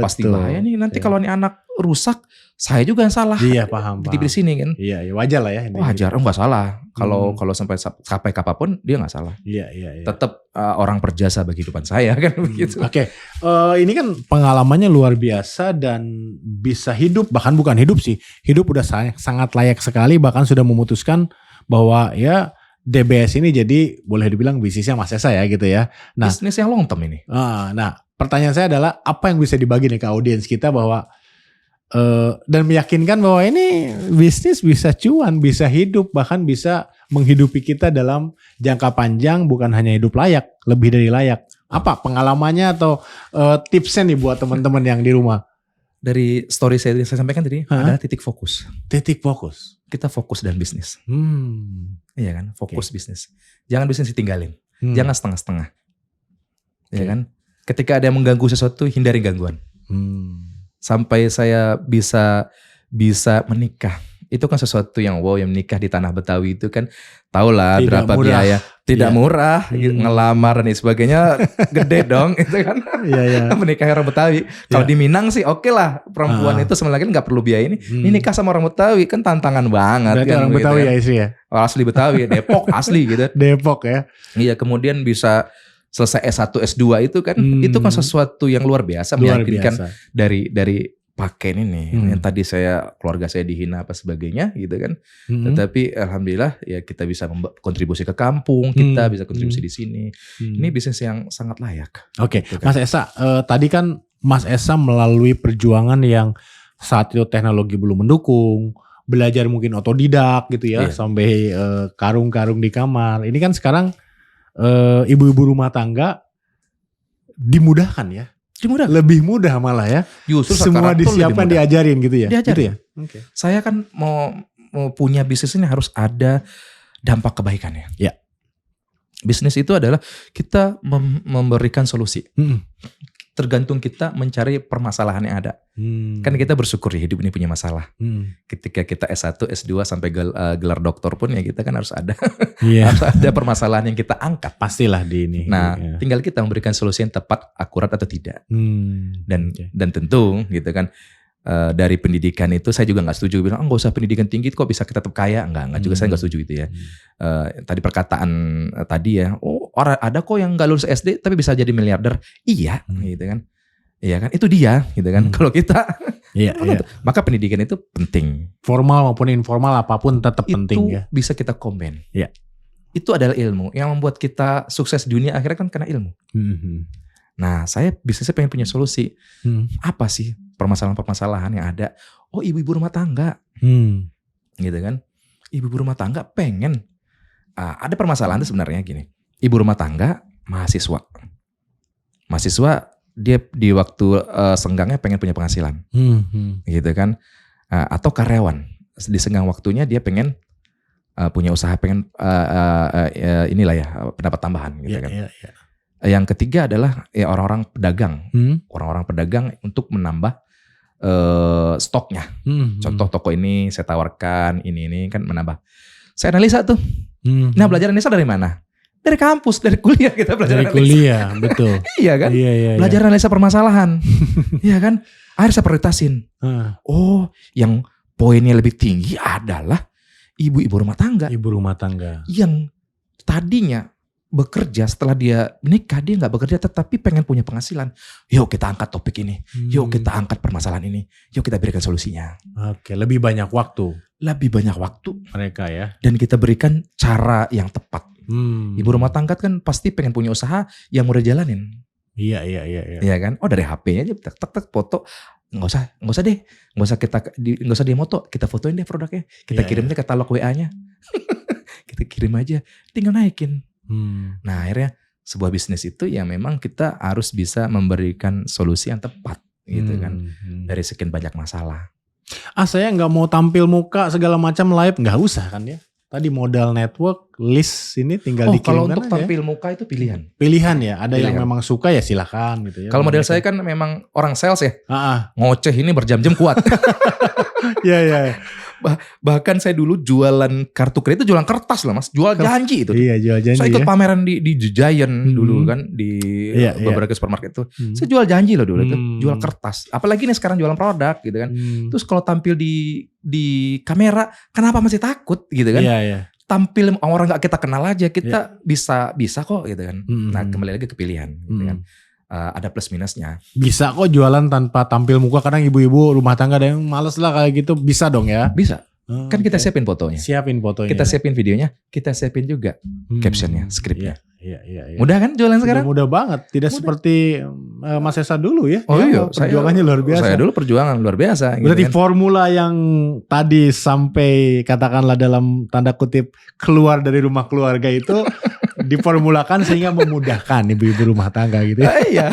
Pasti bahaya nih nanti kalau ini anak rusak, saya juga yang salah. Iya paham. Di sini kan. Iya wajar lah ya. Wajar, nggak salah. Kalau sampai kapanpun dia nggak salah. Iya. Tetap orang berjasa bagi kehidupan saya kan begitu. Oke. Ini kan pengalamannya luar biasa dan bisa hidup, bahkan bukan hidup sih. Hidup udah sangat layak sekali, bahkan sudah memutuskan bahwa ya DBS ini jadi boleh dibilang bisnisnya Mas Esa ya gitu ya. Nah, bisnis yang long term ini. Nah, pertanyaan saya adalah apa yang bisa dibagi nih ke audiens kita bahwa dan meyakinkan bahwa ini bisnis bisa cuan, bisa hidup, bahkan bisa menghidupi kita dalam jangka panjang, bukan hanya hidup layak, lebih dari layak. Apa pengalamannya atau tipsnya nih buat teman-teman yang di rumah? Dari story saya sampaikan tadi adalah titik fokus. Titik fokus. Kita fokus dan bisnis. Iya kan, fokus bisnis. Jangan bisnis ditinggalin. Jangan setengah-setengah. Iya kan? Ketika ada yang mengganggu sesuatu, hindari gangguan. Sampai saya bisa menikah. Itu kan sesuatu yang yang menikah di tanah Betawi itu kan tahulah berapa biaya. Tidak murah, ngelamar dan sebagainya gede dong itu kan. Iya. Menikah orang Betawi. Kalau di Minang sih oke lah, perempuan itu sebenarnya nggak perlu biaya ini. Ini nikah sama orang Betawi kan tantangan banget. Berarti kan, orang gitu Betawi kan. ya istri ya? Asli Betawi, Depok asli gitu. Depok ya. Iya, kemudian bisa selesai S1, S2 itu kan sesuatu yang luar biasa, meyakinkan dari pakai ini nih. Yang tadi keluarga saya dihina apa sebagainya gitu kan. Tetapi alhamdulillah ya kita bisa kontribusi ke kampung, kita bisa kontribusi di sini. Ini bisnis yang sangat layak. Oke, gitu kan. Mas Esa, tadi kan Mas Esa melalui perjuangan yang saat itu teknologi belum mendukung, belajar mungkin otodidak gitu ya, sampai karung-karung di kamar. Ini kan sekarang ibu-ibu rumah tangga dimudahkan ya. Lebih mudah malah ya. Justru semua disiapkan, diajarin gitu ya. Diajarin. Gitu ya? Okay. Saya kan mau punya bisnis ini harus ada dampak kebaikannya. Ya. Bisnis itu adalah kita memberikan solusi. Tergantung kita mencari permasalahan yang ada. Kan kita bersyukur ya hidup ini punya masalah. Ketika kita S1, S2 sampai gelar doktor pun ya kita kan harus ada harus ada permasalahan yang kita angkat. Pastilah di ini. Nah, tinggal kita memberikan solusi yang tepat, akurat atau tidak. Dan tentu gitu kan dari pendidikan itu saya juga nggak setuju bilang nggak usah pendidikan tinggi kok bisa kita tetap kaya. Enggak juga saya nggak setuju itu ya. Tadi perkataan tadi ya, orang ada kok yang nggak lulus SD tapi bisa jadi miliarder. Iya, gitu kan. Iya kan, itu dia gitu kan. Kalau kita maka pendidikan itu penting. Formal maupun informal apapun tetap penting ya. Itu bisa kita combine. Iya. Itu adalah ilmu yang membuat kita sukses di dunia akhirnya kan karena ilmu. Nah, saya bisnisnya pengen punya solusi. Apa sih permasalahan-permasalahan yang ada? Oh, ibu-ibu rumah tangga. Gitu kan. Ibu-ibu rumah tangga pengen. Ada permasalahan itu sebenarnya gini. Ibu rumah tangga, mahasiswa. Mahasiswa dia di waktu senggangnya pengen punya penghasilan. Gitu kan. Atau karyawan. Di senggang waktunya dia pengen punya usaha, pengen inilah ya, pendapat tambahan gitu kan. Yang ketiga adalah ya orang-orang pedagang. Orang-orang pedagang untuk menambah stoknya. Contoh toko ini saya tawarkan, ini kan menambah. Saya analisa tuh. Nah, belajar analisa dari mana? Dari kampus, dari kuliah kita belajar analisa. Dari kuliah, betul. Iya kan? Belajar analisa permasalahan. Iya kan? Akhirnya saya prioritasin. Oh, yang poinnya lebih tinggi adalah ibu-ibu rumah tangga. Ibu rumah tangga. Yang tadinya bekerja, setelah dia menikah dia nggak bekerja tetapi pengen punya penghasilan. Yuk kita angkat topik ini, yuk kita angkat permasalahan ini, yuk kita berikan solusinya. Oke, lebih banyak waktu. Lebih banyak waktu mereka ya. Dan kita berikan cara yang tepat. Ibu rumah tangga kan pasti pengen punya usaha yang mudah jalanin. Iya. Iya kan? Oh, dari HP-nya aja tek foto. Nggak usah deh, nggak usah dia moto, kita fotoin deh produknya, kita kirim deh katalog WA-nya, kita kirim aja, tinggal naikin. Nah, akhirnya sebuah bisnis itu ya memang kita harus bisa memberikan solusi yang tepat gitu kan dari sekian banyak masalah. Saya nggak mau tampil muka segala macam live, nggak usah kan ya. Tadi modal network, list ini tinggal dikirimkan. Kalau untuk tampil muka itu pilihan. Pilihan ya, ada yang memang suka ya silakan gitu ya. Kalau model saya kan memang orang sales ya. Ngoceh ini berjam-jam kuat. Iya. Bahkan saya dulu jualan kartu kredit, jualan kertas loh Mas, jual janji itu. Iya, jual janji. Saya ikut pameran di Giant dulu kan di beberapa supermarket itu. Saya jual janji loh dulu itu, jual kertas. Apalagi nih sekarang jualan produk gitu kan. Terus kalau tampil di kamera, kenapa masih takut gitu kan? Iya. Tampil orang nggak kita kenal aja, kita bisa kok gitu kan. Nah, kembali lagi ke pilihan gitu kan. Ada plus minusnya. Bisa kok jualan tanpa tampil muka, kadang ibu-ibu rumah tangga ada yang males lah kayak gitu, bisa dong ya? Bisa. Kan kita siapin fotonya. Kita siapin videonya, kita siapin juga captionnya, skripnya. Iya. Mudah kan jualan sekarang? Mudah banget, tidak seperti Mas Esa dulu ya. Oh iya, perjuangannya luar biasa. Saya dulu perjuangan luar biasa. Berarti gitu kan. formula yang tadi sampai katakanlah dalam tanda kutip keluar dari rumah keluarga itu diformulakan sehingga memudahkan ibu-ibu rumah tangga gitu ya. Iya.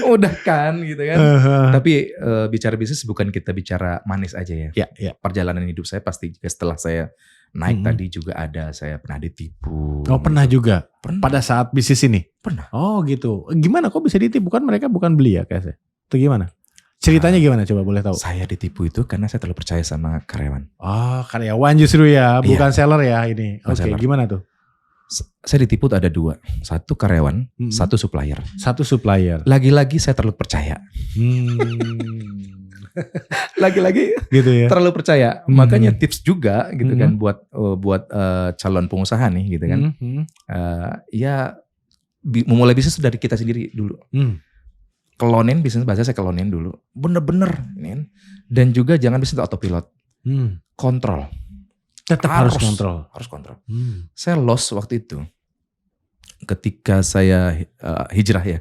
Mudah kan gitu kan. Tapi bicara bisnis bukan kita bicara manis aja ya. Iya. Perjalanan hidup saya pasti juga setelah saya naik tadi juga ada, saya pernah ditipu. Oh, pernah juga? Pernah. Pada saat bisnis ini? Pernah. Oh gitu. Gimana kok bisa ditipu? Mereka bukan beli ya kayaknya. Itu gimana? Ceritanya gimana coba boleh tahu? Saya ditipu itu karena saya terlalu percaya sama karyawan. Oh, karyawan justru ya, bukan seller ya ini. Oke, gimana tuh? Saya ditipu ada 2. Satu karyawan, satu supplier. Satu supplier. Lagi-lagi saya terlalu percaya. Lagi-lagi gitu ya. Terlalu percaya. Makanya tips juga gitu kan buat calon pengusaha nih gitu kan. Ya memulai bisnis dari kita sendiri dulu. kelonin bisnis, bahasa saya kelonin dulu. Bener-bener. Dan juga jangan bisnis autopilot. Kontrol. Tetap harus kontrol. Harus kontrol. Saya lost waktu itu. Ketika saya hijrah ya.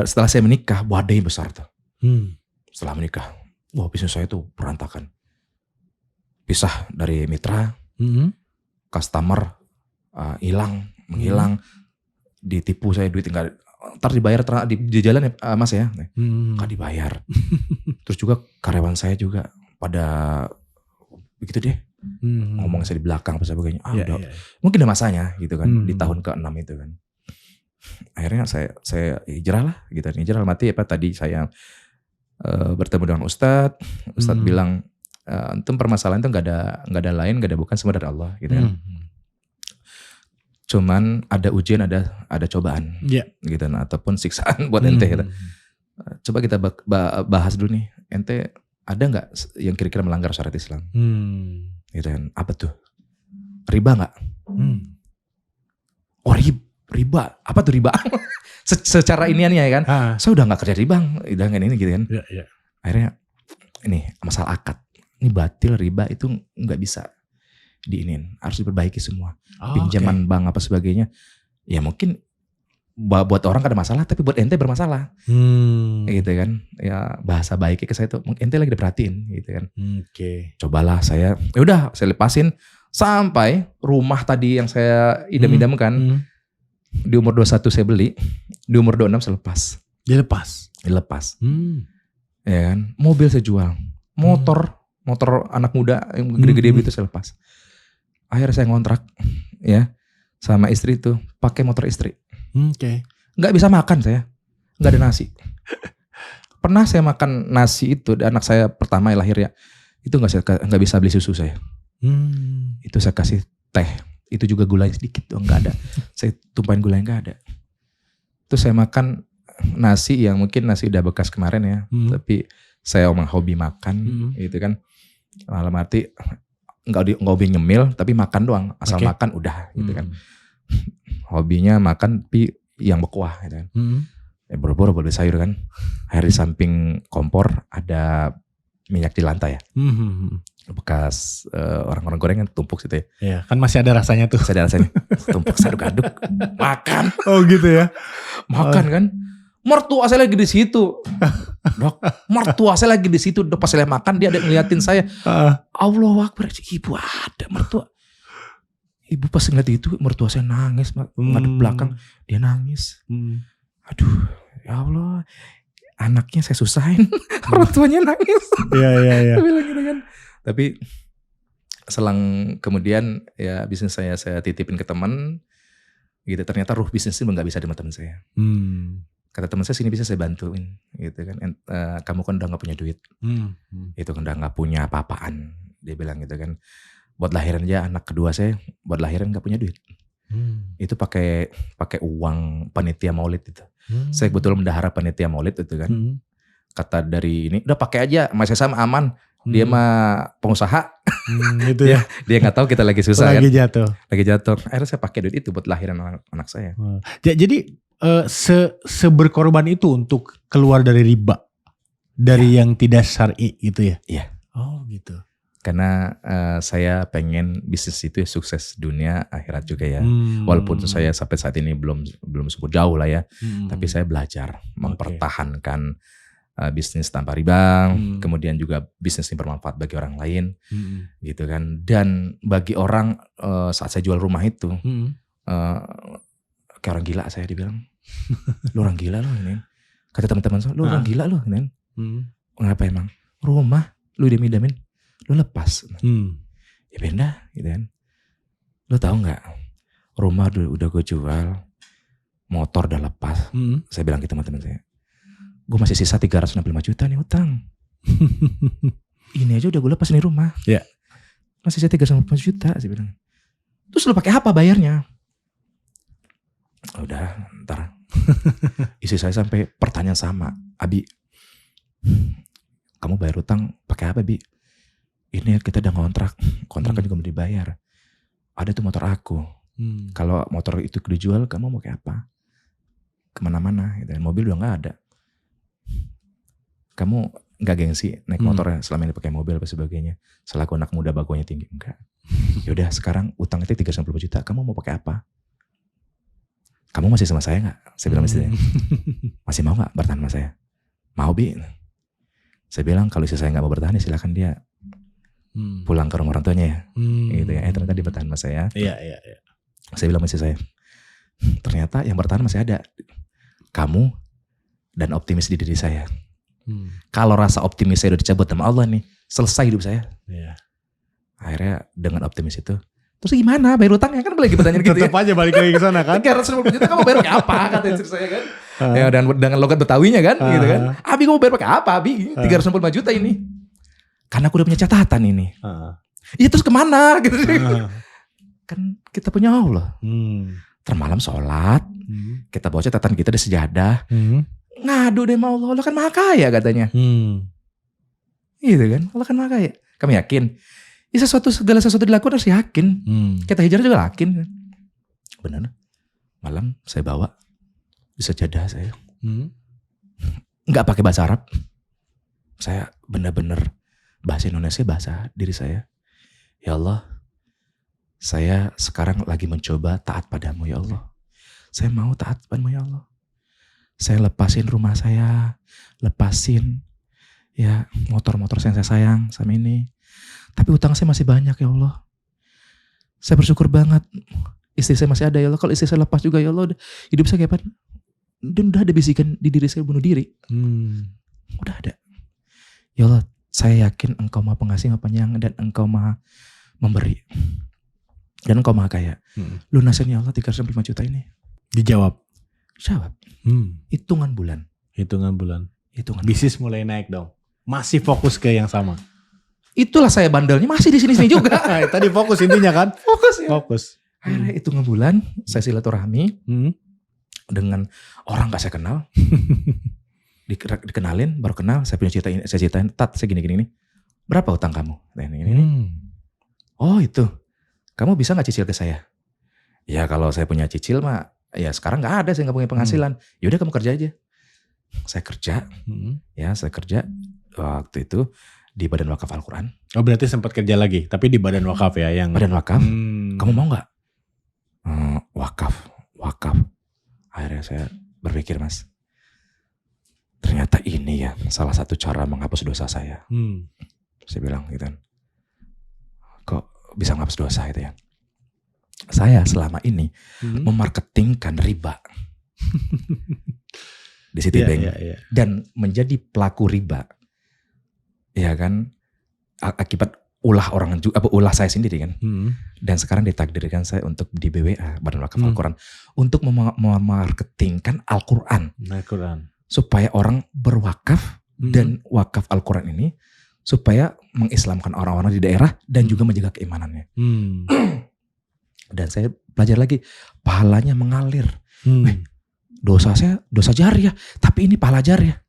Setelah saya menikah, badai besar tuh. Setelah menikah. Wah, bisnis saya tuh berantakan. Pisah dari mitra. Customer menghilang. Ditipu saya duit tinggal. Ntar dibayar di jalan ya mas ya. Nggak dibayar. Terus juga karyawan saya juga pada begitu deh. Ngomong saya di belakang apa sebagainya. Mungkin ada masanya gitu kan. Di tahun ke-6 itu kan. Akhirnya saya hijrah lah gitu. Hijrah mati apa tadi saya bertemu dengan Ustadz. Ustadz bilang itu permasalahan itu nggak ada lain, nggak ada bukan, semua dari Allah gitu kan. Cuman ada ujian, ada cobaan gitu, ataupun siksaan buat ente gitu. Coba kita bahas dulu nih, ente ada nggak yang kira-kira melanggar syariat Islam? Gitu kan. Apa tuh? Riba nggak? Oh riba, apa tuh riba? Secara iniannya ya kan, saya udah nggak kerja di bank, udah nggak ini gitu kan. Akhirnya ini masalah akad, ini batil, riba itu nggak bisa diinin, harus diperbaiki semua. Pinjaman bank apa sebagainya, ya mungkin buat orang kan ada masalah, tapi buat ente bermasalah, gitu kan. Ya bahasa baiknya ke saya tuh, ente lagi diperhatiin, gitu kan. Cobalah saya, ya udah saya lepasin sampai rumah tadi yang saya idam-idamkan. Di umur 21 saya beli, di umur 26 saya lepas. Dilepas. Ya kan, mobil saya jual, motor anak muda yang gede-gede itu saya lepas. Akhirnya saya ngontrak ya sama istri tuh, pakai motor istri. Nggak bisa makan saya, nggak ada nasi. Pernah saya makan nasi itu, anak saya pertama yang lahir ya, itu nggak bisa beli susu saya. Itu saya kasih teh, itu juga gulanya sedikit doang, nggak ada. Saya tumpahin gulanya, nggak ada. Terus saya makan nasi yang mungkin nasi udah bekas kemarin ya, tapi saya emang hobi makan, gitu kan. Malam arti nggak hobi nyemil, tapi makan doang, asal makan udah, gitu kan. Hobinya makan tapi yang berkuah, gitu kan. Ya boro-boro beli sayur kan. Akhirnya di samping kompor ada minyak di lantai ya. Bekas orang-orang goreng kan tumpuk situ ya. Iya, kan masih ada rasanya tuh. Masih ada rasanya. Tumpuk aduk-aduk. Makan. Oh gitu ya. Makan kan. Mertua saya lagi di situ. Dok, mertua saya lagi di situ. Dok, pas saya makan dia ada ngeliatin saya. Allahu Akbar, ibu ada mertua. Ibu pas ngeliat itu mertua saya nangis, ngadep belakang dia nangis. Aduh, ya Allah. Anaknya saya susahin, orang tuanya nangis. Iya. Bilang gitu kan. Tapi selang kemudian ya bisnis saya titipin ke teman. Gitu, ternyata ruh bisnis itu nggak bisa sama teman saya. Kata teman saya, sini bisa saya bantuin, gitu kan. Kamu kan udah nggak punya duit, itu kan udah nggak punya apa-apaan, dia bilang gitu kan. Buat lahiran aja anak kedua saya, buat lahiran nggak punya duit. Itu pakai uang panitia maulid itu. Saya kebetulan mendahara panitia maulid itu kan. Kata dari ini, udah pakai aja, masih sama aman. Dia mah pengusaha, gitu ya. Dia nggak tahu kita lagi susah lagi kan. Lagi jatuh. Akhirnya saya pakai duit itu buat lahiran anak saya. Jadi seberkorban itu untuk keluar dari riba, dari yang tidak syar'i gitu ya. Iya. Oh gitu. Karena saya pengen bisnis itu sukses dunia akhirat juga ya. Walaupun saya sampai saat ini belum sebut jauh lah ya. Tapi saya belajar mempertahankan bisnis tanpa riba. Kemudian juga bisnis yang bermanfaat bagi orang lain. Gitu kan. Dan bagi orang saat saya jual rumah itu. Kayak orang gila saya dibilang. Lu orang gila lu ini. Kata teman-teman saya, lu orang gila lu ini. Kenapa emang? Rumah lu idam-idamin. Lu lepas. Ya benda gitu kan. Lu tahu gak, rumah udah gue jual, motor udah lepas. Saya bilang gitu teman-teman saya, gue masih sisa 365 juta nih utang. Ini aja udah gue lepas nih rumah. Masih sisa 365 juta saya bilang. Terus lu pakai apa bayarnya? Udah ntar. Istri saya sampai pertanyaan sama, Abi, kamu bayar utang pakai apa Bi? Ini kita udah kontraknya juga mau dibayar. Ada tuh motor aku. Kalau motor itu dijual, kamu mau kayak apa? Kemana-mana gitu. Mobil udah gak ada. kamu nggak gengsi naik motor selama ini pakai mobil apa sebagainya. Selaku anak muda bagonya tinggi. Enggak. Yaudah sekarang utang itu 360 juta. Kamu mau pakai apa? Kamu masih sama saya nggak? Saya bilang istri saya. Masih mau nggak bertahan sama saya? Mau Bi. Saya bilang kalau istri saya nggak mau bertahan ya silakan dia pulang ke rumah orang tuanya ya. Gitu ya. Ternyata dia bertahan sama saya. Iya. Saya bilang sama istri saya. Ternyata yang bertahan masih ada. Kamu dan optimis di diri saya. Kalau rasa optimis saya udah dicabut sama Allah nih, selesai hidup saya. Iya. Akhirnya dengan optimis itu, terus gimana bayar utangnya kan lagi pertanyaan gitu ya. Tetap aja balik lagi ke sana kan. 350 juta kamu bayar pakai apa kata istri saya kan. Ya dan dengan logat Betawinya kan gitu kan. Abi kamu bayar pakai apa Abi? 365 juta ini. Karena aku udah punya catatan ini. Iya terus kemana gitu. Kan kita punya Allah. Termalam sholat, kita bawa catatan kita di sejadah. Ngadu deh sama Allah kan maha kaya katanya. Gitu kan, Allah kan maha kaya. Kami yakin. Ya segala sesuatu dilakukan harus yakin. Kita hijrah juga yakin. Benar. Malam saya bawa di sejadah saya. Nggak pakai bahasa Arab. Saya benar-benar bahasa Indonesia, bahasa diri saya. Ya Allah, saya sekarang lagi mencoba taat padamu ya Allah. Saya mau taat padamu ya Allah. Saya lepasin rumah saya, lepasin ya motor-motor yang saya sayang sama ini. Tapi utang saya masih banyak ya Allah. Saya bersyukur banget istri saya masih ada ya Allah. Kalau istri saya lepas juga ya Allah, hidup saya kayak apa? Dan udah ada bisikan di diri saya bunuh diri. Udah ada. Ya Allah, saya yakin Engkau Maha Pengasih, Maha Penyayang, dan Engkau Maha Memberi. Dan Engkau Maha Kaya. Lunasin ya Allah 365 juta ini. Dijawab. Hitungan bulan. Bisnis mulai naik dong. Masih fokus ke yang sama. Itulah saya bandelnya masih di sini juga. Tadi fokus intinya kan? Fokus ya. Fokus. Akhirnya hitungan bulan saya silaturahmi dengan orang gak saya kenal. Dikenalin, baru kenal, saya punya cerita ini, saya ceritain, Tat, saya gini-gini nih. Berapa utang kamu? Ini. Oh itu. Kamu bisa gak cicil ke saya? Ya kalau saya punya cicil mah, ya sekarang gak ada, saya gak punya penghasilan. Yaudah kamu kerja aja. Saya kerja, saya kerja waktu itu di Badan Wakaf Al-Quran. Oh berarti sempat kerja lagi, tapi di Badan Wakaf ya? Badan Wakaf, kamu mau gak? Wakaf. Akhirnya saya berpikir Mas, ternyata ini ya salah satu cara menghapus dosa saya. Saya bilang gitu kan, kok bisa menghapus dosa itu ya? Saya selama ini memarketingkan riba di Citibank dan menjadi pelaku riba, ya kan, akibat ulah saya sendiri kan. Dan sekarang ditakdirkan saya untuk di BWA, Badan Wakaf Al-Quran, untuk memarketingkan Al-Quran. Supaya orang berwakaf dan wakaf Al-Quran ini supaya mengislamkan orang-orang di daerah dan juga menjaga keimanannya. Dan saya belajar lagi, pahalanya mengalir. Dosa saya dosa jariah, tapi ini pahala jariah.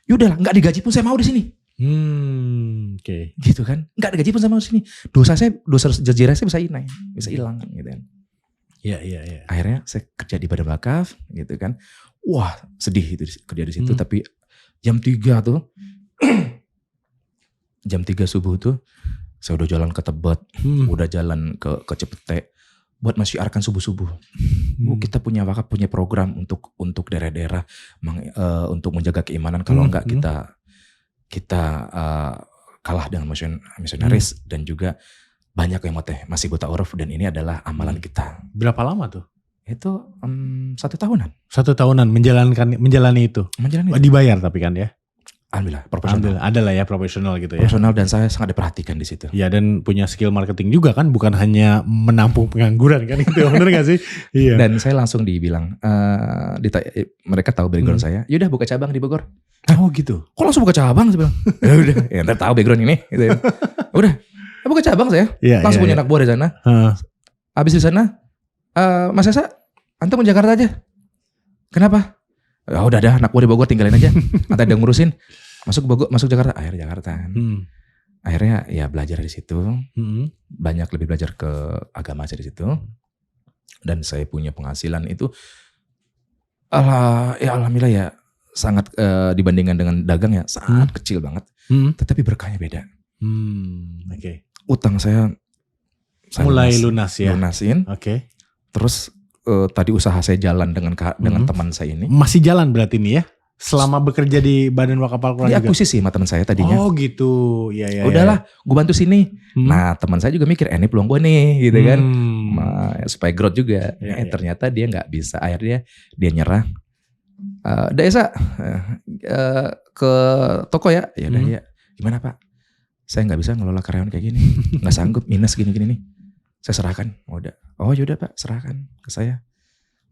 Yaudahlah, nggak digaji pun saya mau di sini. Gitu kan, nggak digaji pun saya mau di sini. Dosa jariah saya bisa hilang gitu kan. Iya. Akhirnya saya kerja di Badan Wakaf gitu kan. Wah sedih itu kerja di situ, tapi jam 3 tuh, jam 3 subuh tuh, saya udah jalan ke Tebet, udah jalan ke Cipete, buat masyiarkan subuh-subuh. Kita punya wakaf, punya program untuk daerah-daerah, untuk menjaga keimanan. Kalau enggak kita kalah dengan misionaris dan juga banyak yang masih gota uruf, dan ini adalah amalan kita. Berapa lama tuh? Itu 1 tahunan. 1 tahunan menjalani itu. Dibayar tapi kan ya? Alhamdulillah, profesional. Ada lah ya profesional gitu ya. Profesional, dan saya sangat diperhatikan di situ. Ya, dan punya skill marketing juga kan, bukan hanya menampung pengangguran kan itu, bener gak sih? Iya. Dan saya langsung dibilang, mereka tahu background saya. Yaudah buka cabang di Bogor. Oh gitu. Kok langsung buka cabang? Saya bilang. Ya udah, ya ntar tahu background ini. Gitu. Udah, buka cabang saya. Langsung punya anak buah di sana. Habis di sana, Mas Esa, antum ke Jakarta aja. Kenapa? Ya udah dah, anak buah di Bogor tinggalin aja. Nanti ada ngurusin. Masuk Jakarta, akhirnya Jakarta kan. Akhirnya ya belajar di situ. Banyak lebih belajar ke agama aja di situ. Dan saya punya penghasilan itu, alhamdulillah ya, sangat dibandingkan dengan dagang ya sangat kecil banget. Tetapi berkahnya beda. Oke. Utang saya Mulai lunas ya. lunasin. Oke. Terus tadi usaha saya jalan dengan teman saya ini. Masih jalan berarti nih ya? Selama bekerja di Badan Wakaf Al-Quran juga? Diakuisisi sama teman saya tadinya. Oh gitu. Ya. Udahlah, gue bantu sini. Nah teman saya juga mikir, ini peluang gue nih gitu kan. Supaya growth juga. Ternyata dia gak bisa. Akhirnya dia nyerah. Esa ke toko ya. Ya udah ya. Gimana Pak? Saya gak bisa ngelola karyawan kayak gini. Gak sanggup, minus gini-gini nih. Saya serahkan. Oh yaudah Pak, serahkan ke saya.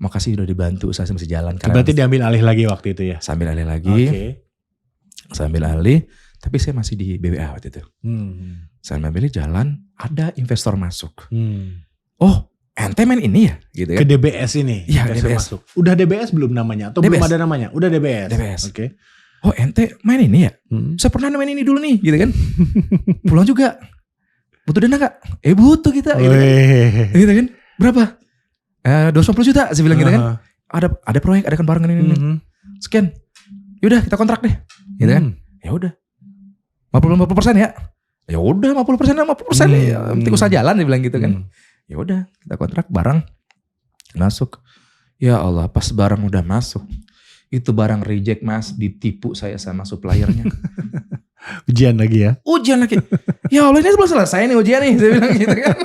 Makasih udah dibantu, usaha masih jalan. Berarti diambil alih lagi waktu itu ya? Sambil alih lagi. Sambil alih. Tapi saya masih di BWA waktu itu. Saya ambil jalan, ada investor masuk. Oh, ente main ini ya? Gitu kan? Ke DBS ini? Iya, DBS. Masuk. Udah DBS belum namanya? Atau DBS. belum ada namanya? Udah DBS? DBS. Oke. Oh, ente main ini ya? Saya pernah main ini dulu nih, gitu kan? Pulang juga. Butuh dana gak? Butuh kita. Gitu kan? Gitu kan? Berapa? 250 juta, saya bilang gitu kan. Ada proyek, ada kan barang ini. Sekian. Yaudah kita kontrak deh. Gitu kan. Ya udah. 50% ya. Ya udah 50% ya. Penting usaha jalan dia bilang gitu kan. Ya udah kita kontrak barang masuk. Ya Allah, pas barang udah masuk. Itu barang reject Mas, ditipu saya sama suppliernya. Ujian lagi ya? Ujian lagi. Ya Allah, ini belum selesai nih ujian nih, saya bilang gitu kan.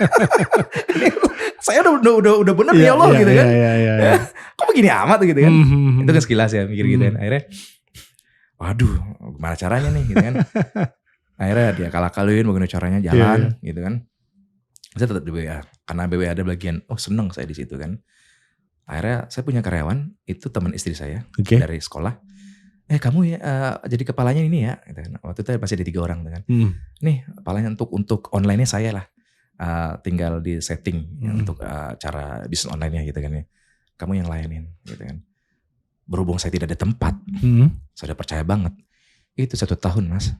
Saya udah bener ya Allah gitu kan. Iya. Kok begini amat gitu kan. Itu kan sekilas ya mikir gitu kan. Akhirnya waduh, gimana caranya nih gitu kan. Akhirnya dia kalah-kaluin bagaimana caranya jalan gitu kan. Saya tetap di BWA. Karena BWA ada bagian, seneng saya di situ kan. Akhirnya saya punya karyawan, itu teman istri saya dari sekolah. Kamu ya jadi kepalanya ini ya. Gitu kan. Waktu itu masih ada 3 orang kan. Nih kepalanya untuk online-nya saya lah. Tinggal di setting untuk cara bisnis online-nya gitu kan ya. Kamu yang layanin gitu kan. Berhubung saya tidak ada tempat, saya udah percaya banget. Itu 1 tahun Mas,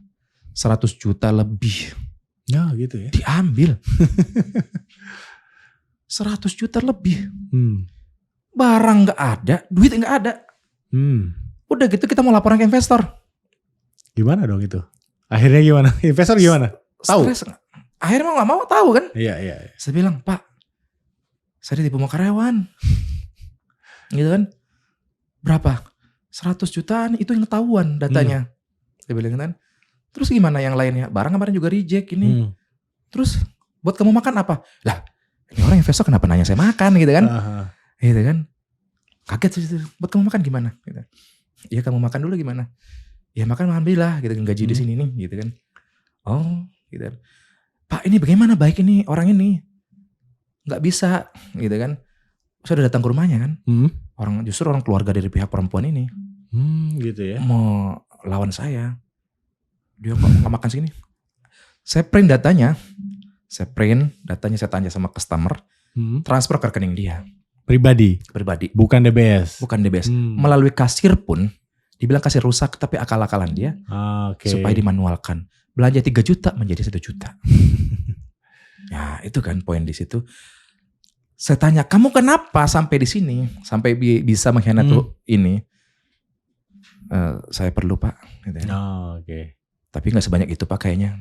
100 juta lebih. Ya gitu ya. Diambil. 100 juta lebih. Barang gak ada, duit gak ada. Udah gitu kita mau laporan ke investor. Gimana dong itu? Akhirnya gimana? Investor gimana? Tahu? Akhirnya mau gak mau tahu kan? Iya. Saya bilang, Pak, saya ditipu sama karyawan. Gitu kan? Berapa? 100 jutaan itu yang ketahuan datanya. Saya bilang kan. Terus gimana yang lainnya? Barang kemarin juga reject ini. Terus buat kamu makan apa? Lah, ini orang investor kenapa nanya saya makan gitu kan? Gitu kan? Kaget sih. Buat kamu makan gimana? Gitu. Ya kamu makan dulu gimana? Ya makan alhamdulillah gitu kan, gaji di sini nih gitu kan. Oh, gitu. Pak, ini bagaimana baik ini orang ini? Nggak bisa gitu kan. Saya udah datang ke rumahnya kan. Justru orang keluarga dari pihak perempuan ini. Gitu ya. Mau lawan saya. Dia nggak makan segini. Saya print datanya. Saya tanya sama customer. Transfer ke rekening dia. Pribadi. Bukan DBS. Melalui kasir pun. Dibilang kasir rusak tapi akal-akalan dia. Supaya dimanualkan. Belanja 3 juta menjadi 1 juta. Ya itu kan poin di situ. Saya tanya, kamu kenapa sampai di sini? Sampai bisa mengkhianati ini? Saya perlu Pak. Gitu ya. Tapi gak sebanyak itu Pak kayaknya.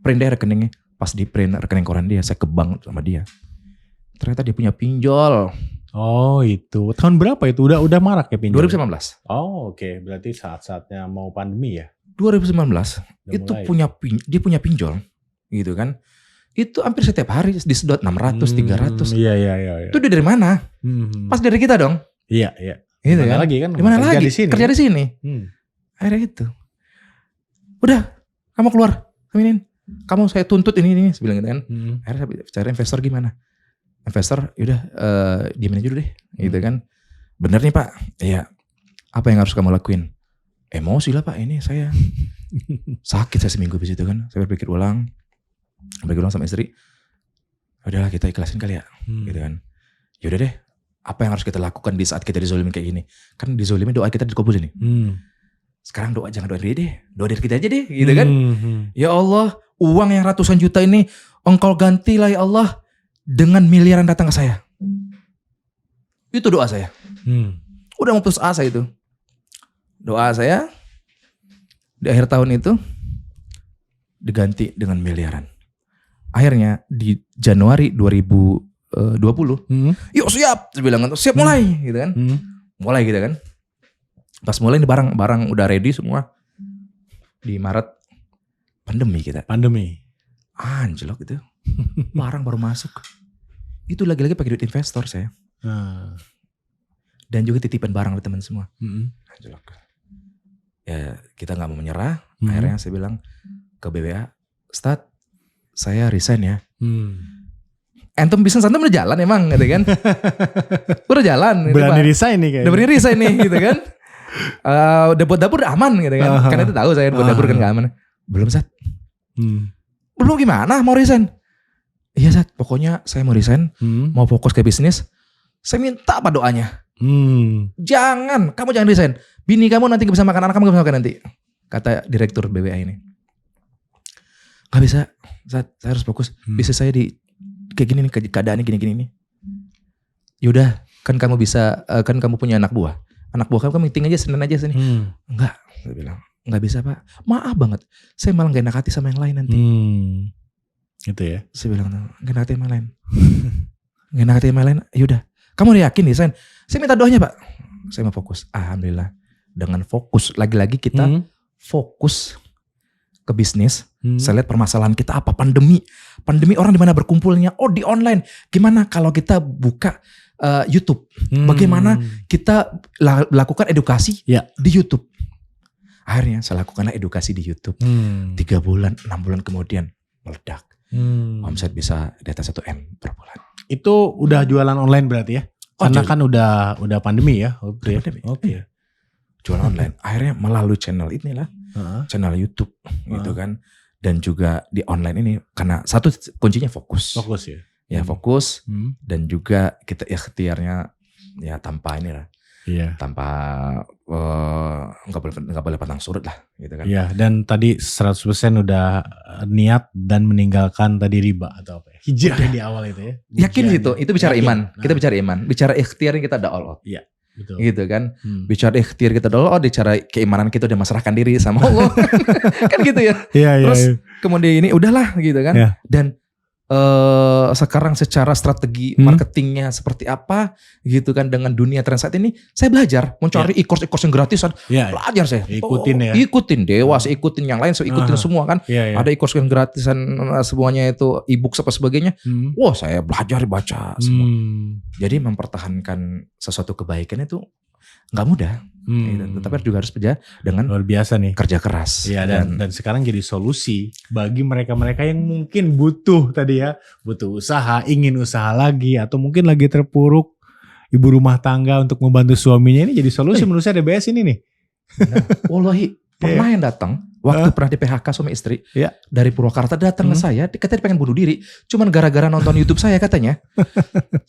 Print deh rekeningnya. Pas di print rekening koran dia, saya ke bank sama dia. Ternyata dia punya pinjol. Oh itu. Tahun berapa itu? Udah marak ya pinjol? 2019. Oh oke. Berarti saat-saatnya mau pandemi ya? 2019. Itu dia punya pinjol. Gitu kan. Itu hampir setiap hari disedot 600, 300. Iya. Itu dia dari mana? Pas dari kita dong. Iya. Gitu Dimana kan? lagi kan? Dimana lagi? Kerja di sini. Akhirnya itu. Udah, kamu keluar. Kamu saya tuntut ini. Saya bilang gitu kan. Akhirnya saya cari investor gimana? Investor, yaudah diamin aja dulu deh. Gitu kan. Bener nih Pak. Iya. Apa yang harus kamu lakuin? Emosi lah Pak, ini saya. Sakit saya seminggu di situ kan. Saya berpikir ulang sama istri. Udahlah kita ikhlasin kali ya. Gitu kan. Yaudah deh. Apa yang harus kita lakukan di saat kita dizolimin kayak gini? Kan dizolimin doa kita dikabul nih. Sekarang jangan doa diri deh. Doa diri kita aja deh. Gitu kan. Ya Allah, uang yang ratusan juta ini Engkau gantilah ya Allah dengan miliaran datang ke saya. Itu doa saya. Udah mau putus asa itu. Doa saya di akhir tahun itu diganti dengan miliaran. Akhirnya di Januari 2020, yuk siap, saya bilang siap mulai gitu kan. Mulai gitu kan. Pas mulai ini barang udah ready semua. Di Maret pandemi kita. Anjlok gitu. Barang baru masuk. Itu lagi-lagi pakai duit investor saya. Dan juga titipan barang dari teman semua. Anjlok. Ya kita gak mau menyerah. Akhirnya saya bilang ke BWA, Ustadz saya resign ya. Antum bisnis antum udah jalan emang gitu kan. Udah jalan. Berani resign nih kayaknya. Udah berani resign nih gitu kan. Dapur udah aman gitu kan. Karena itu tahu saya dapur kan gak aman. Belum Ustadz. Belum gimana mau resign? Iya Ustadz, pokoknya saya mau resign. Mau fokus ke bisnis. Saya minta apa doanya? Kamu jangan resign. Bini kamu nanti gak bisa makan, anak kamu gak bisa makan nanti. Kata direktur BWA ini. Gak bisa, saya harus fokus. Bisnis saya di kayak gini nih, keadaannya gini-gini nih. Yaudah, kan kamu bisa, kan kamu punya anak buah. Anak buah kamu meeting aja, Senin aja sini. Enggak, saya bilang. Enggak bisa Pak. Maaf banget. Saya malah gak enak hati sama yang lain nanti. Gitu ya. Saya bilang, gak enak hati sama yang lain. Gak enak hati sama yang lain, yaudah. Kamu udah yakin desain? Saya minta doanya Pak. Saya mau fokus. Alhamdulillah. Dengan fokus. Lagi-lagi kita fokus ke bisnis. Saya lihat permasalahan kita apa? Pandemi. Pandemi orang di mana berkumpulnya? Oh di online. Gimana kalau kita buka YouTube? Bagaimana kita lakukan edukasi di YouTube? Akhirnya saya lakukanlah edukasi di YouTube. 3 bulan, 6 bulan kemudian meledak. Omset bisa di atas 1 M per bulan. Itu udah jualan online berarti ya? Karena kan udah pandemi ya. Oke. Jualan online. Akhirnya melalui channel inilah. Channel YouTube gitu kan. Dan juga di online ini. Karena satu kuncinya fokus. Fokus ya? Ya fokus. Dan juga kita ikhtiarnya ya tanpa inilah. Iya. Tanpa nggak boleh pantang surut lah gitu kan. Iya, dan tadi 100% udah niat dan meninggalkan tadi riba atau apa ya? Hijrah di awal itu ya. Yakin itu bicara iman. Kita bicara iman, bicara ikhtiar kita udah all out. Iya, betul. Gitu kan. Bicara ikhtiar kita udah all out, bicara keimanan kita udah menyerahkan diri sama Allah. Kan gitu ya. Iya. Terus kemudian ini udahlah gitu kan. Iya. Dan sekarang secara strategi marketingnya seperti apa gitu kan dengan dunia tren saat ini saya belajar mencari e-course yang gratisan belajar saya ikutin Dewas ikutin yang lain saya ikutin semua kan ada e-course yang gratisan semuanya itu e-book apa sebagainya wah saya belajar baca semua jadi mempertahankan sesuatu kebaikan itu nggak mudah gitu. Tapi juga harus kerja dengan luar biasa nih kerja keras dan sekarang jadi solusi bagi mereka-mereka yang mungkin butuh tadi ya butuh usaha ingin usaha lagi atau mungkin lagi terpuruk ibu rumah tangga untuk membantu suaminya ini jadi solusi menurut saya DBS ini nih. Wallahi pernah yang datang waktu pernah di PHK suami istri dari Purwakarta datang ke saya katanya pengen bunuh diri cuman gara-gara nonton YouTube saya katanya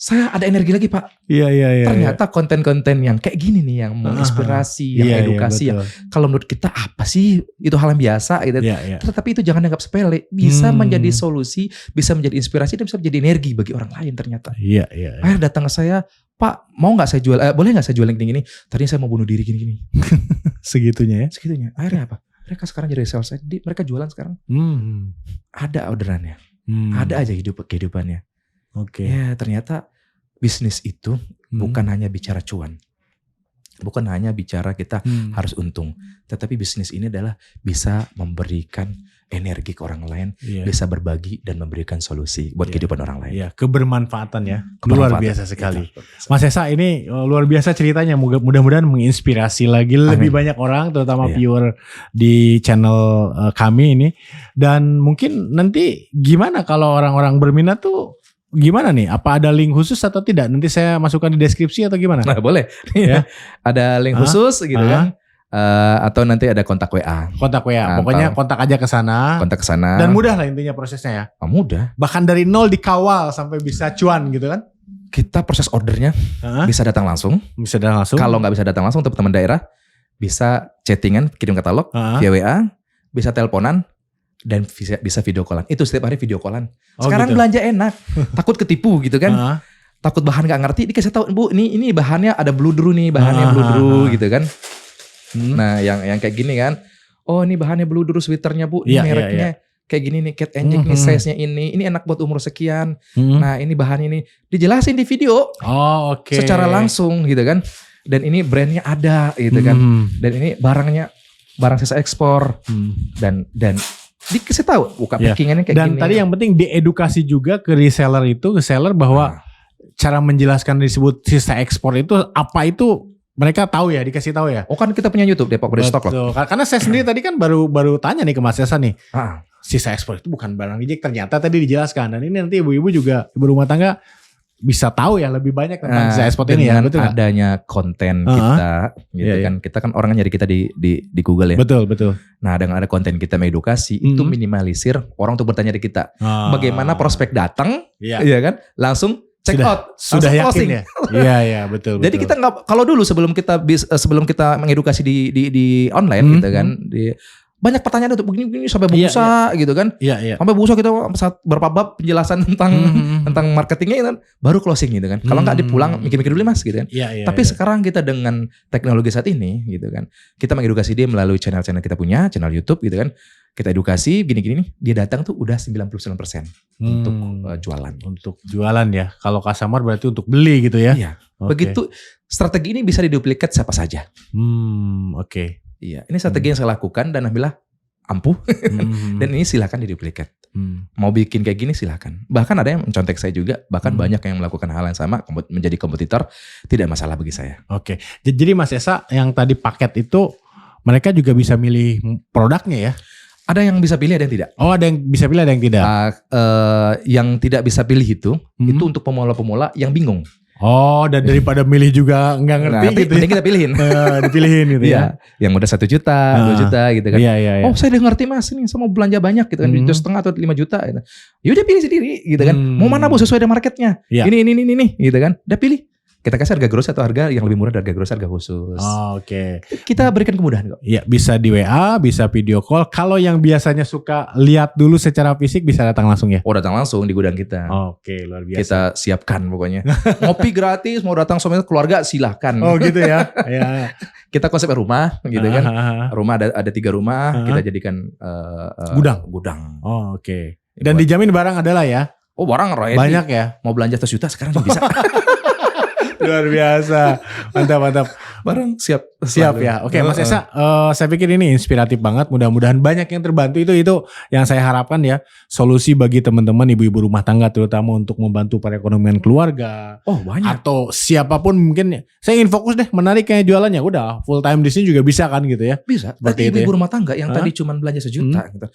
saya ada energi lagi Pak. Ternyata konten-konten yang kayak gini nih yang menginspirasi yang edukasi yang kalau menurut kita apa sih itu hal yang biasa gitu tapi itu jangan anggap sepele bisa menjadi solusi bisa menjadi inspirasi dan bisa menjadi energi bagi orang lain ternyata. Akhirnya datang ke saya Pak mau gak saya jual boleh gak saya jual yang gini tadinya saya mau bunuh diri gini-gini. Segitunya Akhirnya apa mereka sekarang jadi sales mereka jualan sekarang ada orderannya ada aja kehidupannya. Ya ternyata bisnis itu bukan hanya bicara cuan bukan hanya bicara kita harus untung tetapi bisnis ini adalah bisa memberikan energi ke orang lain bisa berbagi dan memberikan solusi buat kehidupan orang lain kebermanfaatan ya luar biasa sekali Mas Esa ini luar biasa ceritanya mudah-mudahan menginspirasi lagi lebih banyak orang terutama viewer di channel kami ini dan mungkin nanti gimana kalau orang-orang berminat tuh gimana nih? Apa ada link khusus atau tidak? Nanti saya masukkan di deskripsi atau gimana? Nah boleh. Ada link khusus gitu kan? Atau nanti ada kontak WA. Pokoknya kontak aja ke sana. Dan mudah lah intinya prosesnya ya. Mudah. Bahkan dari nol dikawal sampai bisa cuan gitu kan? Kita proses ordernya bisa datang langsung. Kalau nggak bisa datang langsung untuk teman daerah bisa chattingan, kirim katalog via WA, bisa teleponan. Dan bisa video callan. Itu setiap hari video callan. Sekarang belanja enak. Takut ketipu gitu kan. Takut bahan gak ngerti. Dikasih tahu Bu ini bahannya ada bludru nih. Bahannya bludru gitu kan. Nah, yang kayak gini kan. Oh, ini bahannya Bluedroo sweaternya Bu, ini mereknya kayak gini nih, Cat Enjek nih, size-nya ini enak buat umur sekian. Nah, ini bahan ini dijelasin di video. Oh, oke. Secara langsung gitu kan. Dan ini brandnya ada gitu kan. Dan ini barang sisa ekspor. Dan dikasih tahu buka packingannya kayak gini. Dan tadi yang penting diedukasi juga ke reseller itu, ke seller bahwa cara menjelaskan disebut sisa ekspor itu apa itu mereka tahu ya, dikasih tahu ya. Oh kan kita punya YouTube Depok Restock loh. Karena saya sendiri tadi kan baru tanya nih ke Mas Esa nih. Sisa ekspor itu bukan barang reject, ternyata tadi dijelaskan. Dan ini nanti ibu-ibu juga, ibu rumah tangga bisa tahu ya lebih banyak tentang sisa ekspor ini ya. Betul adanya konten kita gitu kan. Kita kan orang nyari kita di Google ya. Betul. Nah, dengan ada konten kita mengedukasi itu minimalisir orang untuk bertanya di kita. Bagaimana prospek datang, iya kan? Langsung check out, sudah yakin closing. Ya. Iya, betul. Jadi kita nggak, kalau dulu sebelum kita mengedukasi di online gitu kan, banyak pertanyaan untuk begini sampai busa gitu kan. Iya. Sampai busa kita berapa bab penjelasan tentang marketingnya itu baru closing gitu kan. Kalau nggak dipulang mikir-mikir dulu Mas gitu kan. Tapi sekarang kita dengan teknologi saat ini gitu kan, kita mengedukasi dia melalui channel-channel kita punya, channel YouTube gitu kan. Kita edukasi gini-gini nih, dia datang tuh udah 99% untuk jualan. Untuk jualan ya. Kalau customer berarti untuk beli gitu ya. Iya. Begitu strategi ini bisa diduplikat siapa saja. Oke. Iya, ini strategi yang saya lakukan dan alhamdulillah ampuh. Dan ini silakan diduplikat. Mau bikin kayak gini silakan. Bahkan ada yang mencontek saya juga, bahkan banyak yang melakukan hal yang sama menjadi kompetitor, tidak masalah bagi saya. Oke. Jadi Mas Esa yang tadi paket itu mereka juga bisa milih produknya ya? Ada yang bisa pilih, ada yang tidak. Oh, ada yang bisa pilih, ada yang tidak. Yang tidak bisa pilih itu untuk pemula-pemula yang bingung. Oh, dan daripada milih juga nggak ngerti gitu ya. Kita pilihin. Dipilihin gitu ya. Yang udah 1 juta, 2 juta gitu kan. Iya. Oh, saya udah ngerti Mas, ini saya mau belanja banyak gitu kan, 2,5 atau 5 juta gitu. Yaudah pilih sendiri gitu kan. Mau mana Bu sesuai dengan marketnya. Ini gitu kan. Udah pilih. Kita kasih harga gross atau harga yang lebih murah dari harga gross, harga khusus. Oke. Kita berikan kemudahan kok. Iya, bisa di WA, bisa video call. Kalau yang biasanya suka lihat dulu secara fisik bisa datang langsung ya? Oh, datang langsung di gudang kita. Oke, luar biasa. Kita siapkan pokoknya. Ngopi gratis, mau datang sama keluarga silahkan. Oh gitu ya. Ya. Kita konsep rumah gitu kan. Rumah ada 3 rumah, kita jadikan gudang. Oh, oke. Dan dijamin barang adalah ya? Oh, barang ready. Banyak ya? Mau belanja 1 juta sekarang juga bisa. Luar biasa. Mantap. Barang siap ya. Oke, Mas Esa, saya pikir ini inspiratif banget. Mudah-mudahan banyak yang terbantu. Itu yang saya harapkan ya. Solusi bagi teman-teman ibu-ibu rumah tangga terutama untuk membantu perekonomian keluarga. Oh, banyak. Atau siapapun mungkin. Saya ingin fokus deh menarik kayak jualannya. Udah full time di sini juga bisa kan gitu ya. Bisa. Berarti ibu-ibu rumah tangga yang tadi cuma belanja 1 juta gitu.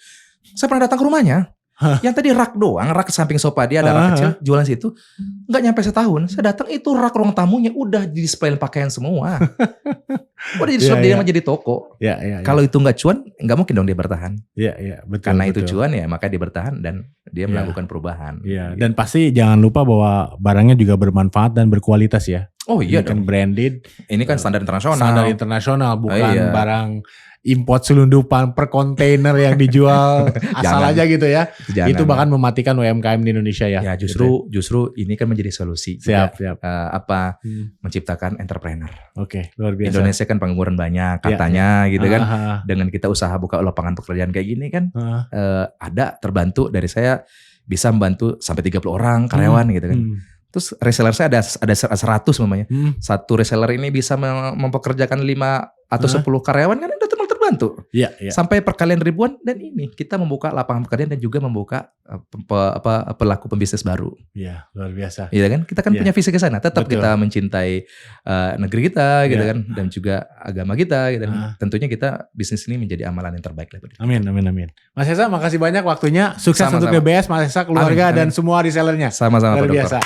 Saya pernah datang ke rumahnya. Yang tadi rak doang, rak samping sofa dia ada rak kecil, jualan situ. Nggak nyampe setahun, saya datang itu rak ruang tamunya udah di displayin pakaian semua. Udah jadi shop dia menjadi toko. Kalau itu nggak cuan, nggak mungkin dong dia bertahan. Iya, betul. Karena itu cuan ya, maka dia bertahan dan dia melakukan perubahan. Iya. Dan pasti jangan lupa bahwa barangnya juga bermanfaat dan berkualitas ya. Oh iya dong. Kan branded. Ini kan standar internasional. Standar internasional, bukan barang import selundupan per kontainer yang dijual asal aja gitu ya. Itu bahkan mematikan UMKM di Indonesia ya. Ya justru ini kan menjadi solusi. Siap. Menciptakan entrepreneur. Oke, luar biasa. Indonesia kan pengangguran banyak katanya gitu kan. Dengan kita usaha buka lapangan pekerjaan kayak gini kan, ada terbantu dari saya bisa membantu sampai 30 orang karyawan gitu kan. Terus reseller saya ada 100 namanya. Satu reseller ini bisa mempekerjakan 5 atau 10 karyawan kan udah terbantu. Iya. Sampai perkalian ribuan dan ini kita membuka lapangan pekerjaan dan juga membuka pelaku pembisnis baru. Iya, luar biasa. Iya kan? Kita kan punya visi ke sana. Tetap kita mencintai negeri kita gitu kan dan juga agama kita gitu. Tentunya kita bisnis ini menjadi amalan yang terbaik. Amin. Mas Esa, makasih banyak waktunya. Sukses untuk DBS, Mas Esa, keluarga dan semua resellernya. Sama-sama luar biasa.